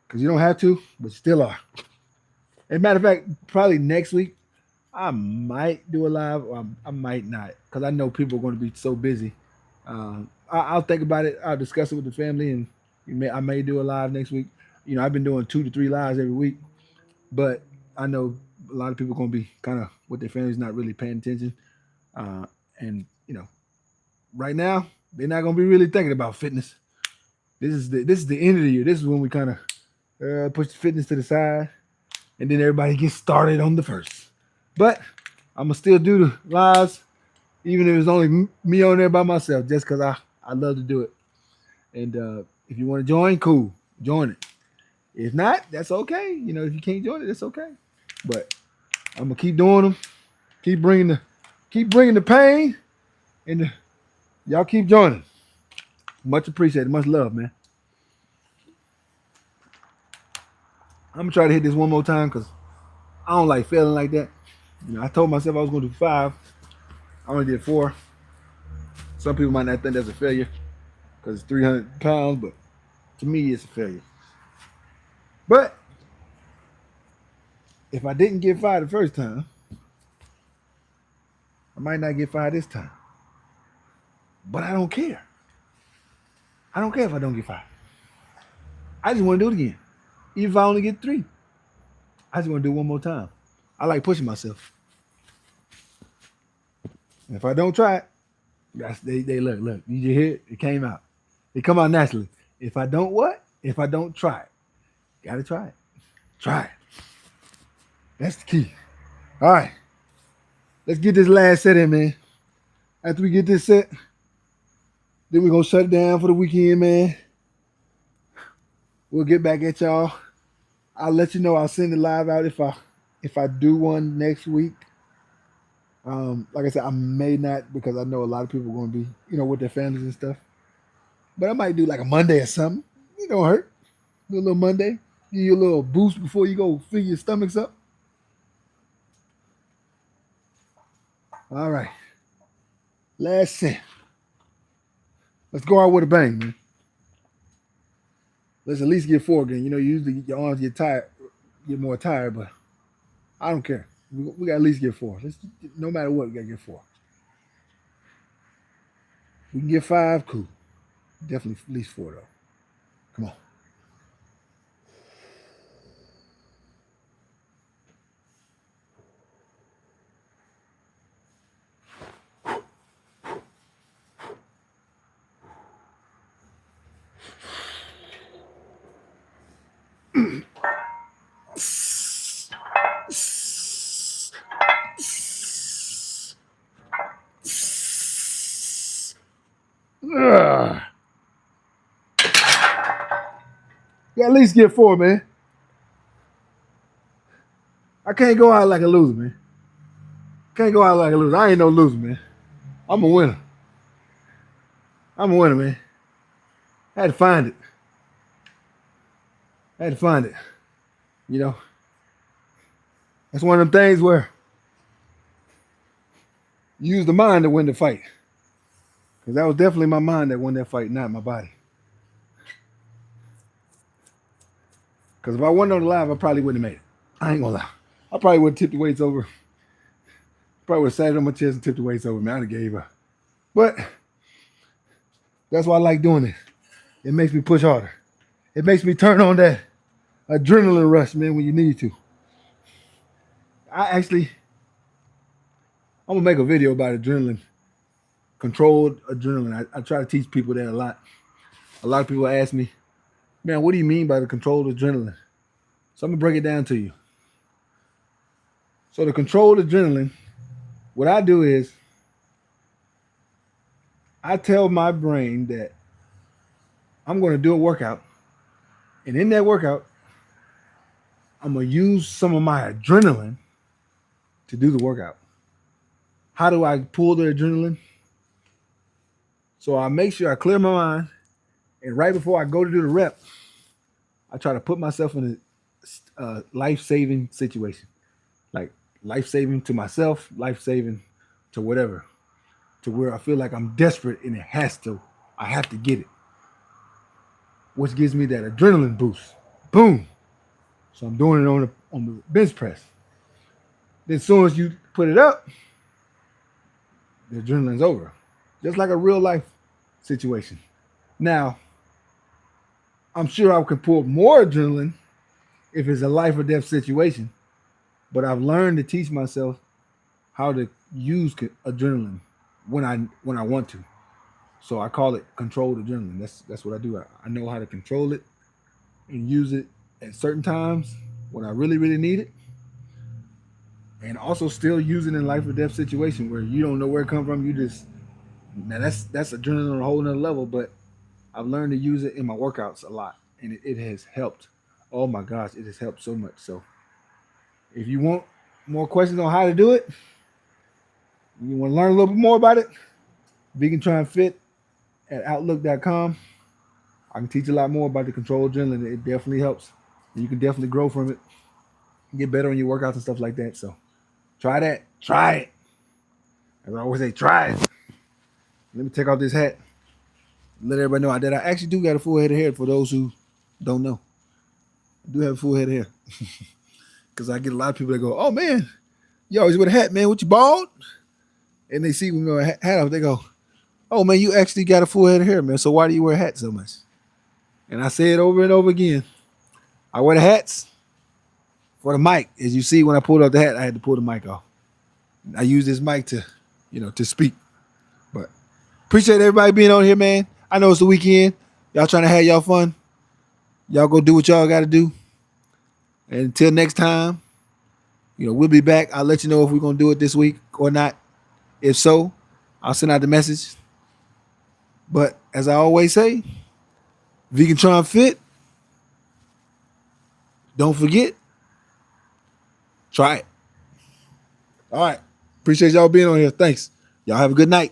Because you don't have to, but you still are. As a matter of fact, probably next week I might do a live, or I might not, because I know people are going to be so busy. I'll think about it. I'll discuss it with the family, and I may do a live next week. I've been doing 2 to 3 lives every week, but I know a lot of people are going to be kind of with their families, not really paying attention. And right now they're not going to be really thinking about fitness. This is the end of the year. This is when we kind of push the fitness to the side, and then everybody gets started on the first. But I'm gonna still do the lives, even if it's only me on there by myself, just because I love to do it. And if you want to join, cool, join it. If not, that's okay. If you can't join it, that's okay. But I'm gonna keep doing them, keep bringing the pain, and y'all keep joining. Much appreciated, much love, man. I'm gonna try to hit this one more time because I don't like failing like that. I told myself I was gonna do 5. I only did 4. Some people might not think that's a failure because it's 300 pounds, but to me, it's a failure. But if I didn't get 5 the first time, I might not get 5 this time. But I don't care. I don't care if I don't get 5. I just want to do it again. Even if I only get 3, I just want to do it one more time. I like pushing myself. And if I don't try it, they look. You just hear it came out. It come out naturally. If I don't what? If I don't try it. Gotta try it. Try it. That's the key. All right. Let's get this last set in, man. After we get this set, then we're gonna shut it down for the weekend, man. We'll get back at y'all. I'll let you know. I'll send it live out if I do one next week. Like I said, I may not because I know a lot of people are going to be, with their families and stuff. But I might do like a Monday or something. It don't hurt. Do a little Monday. Give you a little boost before you go fill your stomachs up. All right. Last set. Let's go out with a bang, man. Let's at least get 4 again. Usually your arms get more tired, but I don't care. We got to at least get 4. No matter what, we got to get 4. We can get 5, cool. Definitely at least 4, though. Come on. Ugh. You at least get 4, man. I can't go out like a loser, man. Can't go out like a loser. I ain't no loser, man. I'm a winner. I'm a winner, man. I had to find it. I had to find it. That's one of them things where you use the mind to win the fight. Because that was definitely my mind that won that fight, not my body. Because if I wasn't on the live, I probably wouldn't have made it. I ain't gonna lie. I probably would have tipped the weights over. Probably would have sat on my chest and tipped the weights over. Man, I gave up. But that's why I like doing it. It makes me push harder. It makes me turn on that adrenaline rush, man, when you need to. I'm gonna make a video about adrenaline, controlled adrenaline. I try to teach people that a lot. A lot of people ask me, man, what do you mean by the controlled adrenaline? So I'm gonna break it down to you. So the controlled adrenaline, what I do is I tell my brain that I'm gonna do a workout, and in that workout, I'm gonna use some of my adrenaline to do the workout. How do I pull the adrenaline? So I make sure I clear my mind, and right before I go to do the rep, I try to put myself in a life-saving situation, like life-saving to myself, life-saving to whatever, to where I feel like I'm desperate and I have to get it, which gives me that adrenaline boost. Boom. So I'm doing it on the bench press. Then as soon as you put it up, the adrenaline's over. Just like a real life situation. Now, I'm sure I can pull more adrenaline if it's a life or death situation, but I've learned to teach myself how to use adrenaline when I want to. So I call it controlled adrenaline. That's what I do. I know how to control it and use it at certain times when I really, really need it. And also still use it in life or death situation where you don't know where it come from. You just now that's adrenaline on a whole nother level, but I've learned to use it in my workouts a lot. And it has helped. Oh my gosh, it has helped so much. So if you want more questions on how to do it, you want to learn a little bit more about it, Vegan Try and Fit at Outlook.com. I can teach you a lot more about the controlled adrenaline. It definitely helps. You can definitely grow from it, get better on your workouts and stuff like that. So try that. Try it. As I always say, try it. Let me take off this hat. Let everybody know that I actually do got a full head of hair for those who don't know. I do have a full head of hair. Because I get a lot of people that go, oh man, you always wear a hat, man. What, you bald? And they see me wear a hat off, they go, oh man, you actually got a full head of hair, man. So why do you wear a hat so much? And I say it over and over again. I wear the hats for the mic. As you see, when I pulled off the hat, I had to pull the mic off. I use this mic to speak. But appreciate everybody being on here, man. I know it's the weekend. Y'all trying to have y'all fun. Y'all go do what y'all got to do. And until next time, we'll be back. I'll let you know if we're going to do it this week or not. If so, I'll send out the message. But as I always say, Vegan Try and Fit, don't forget, try it. All right. Appreciate y'all being on here. Thanks. Y'all have a good night.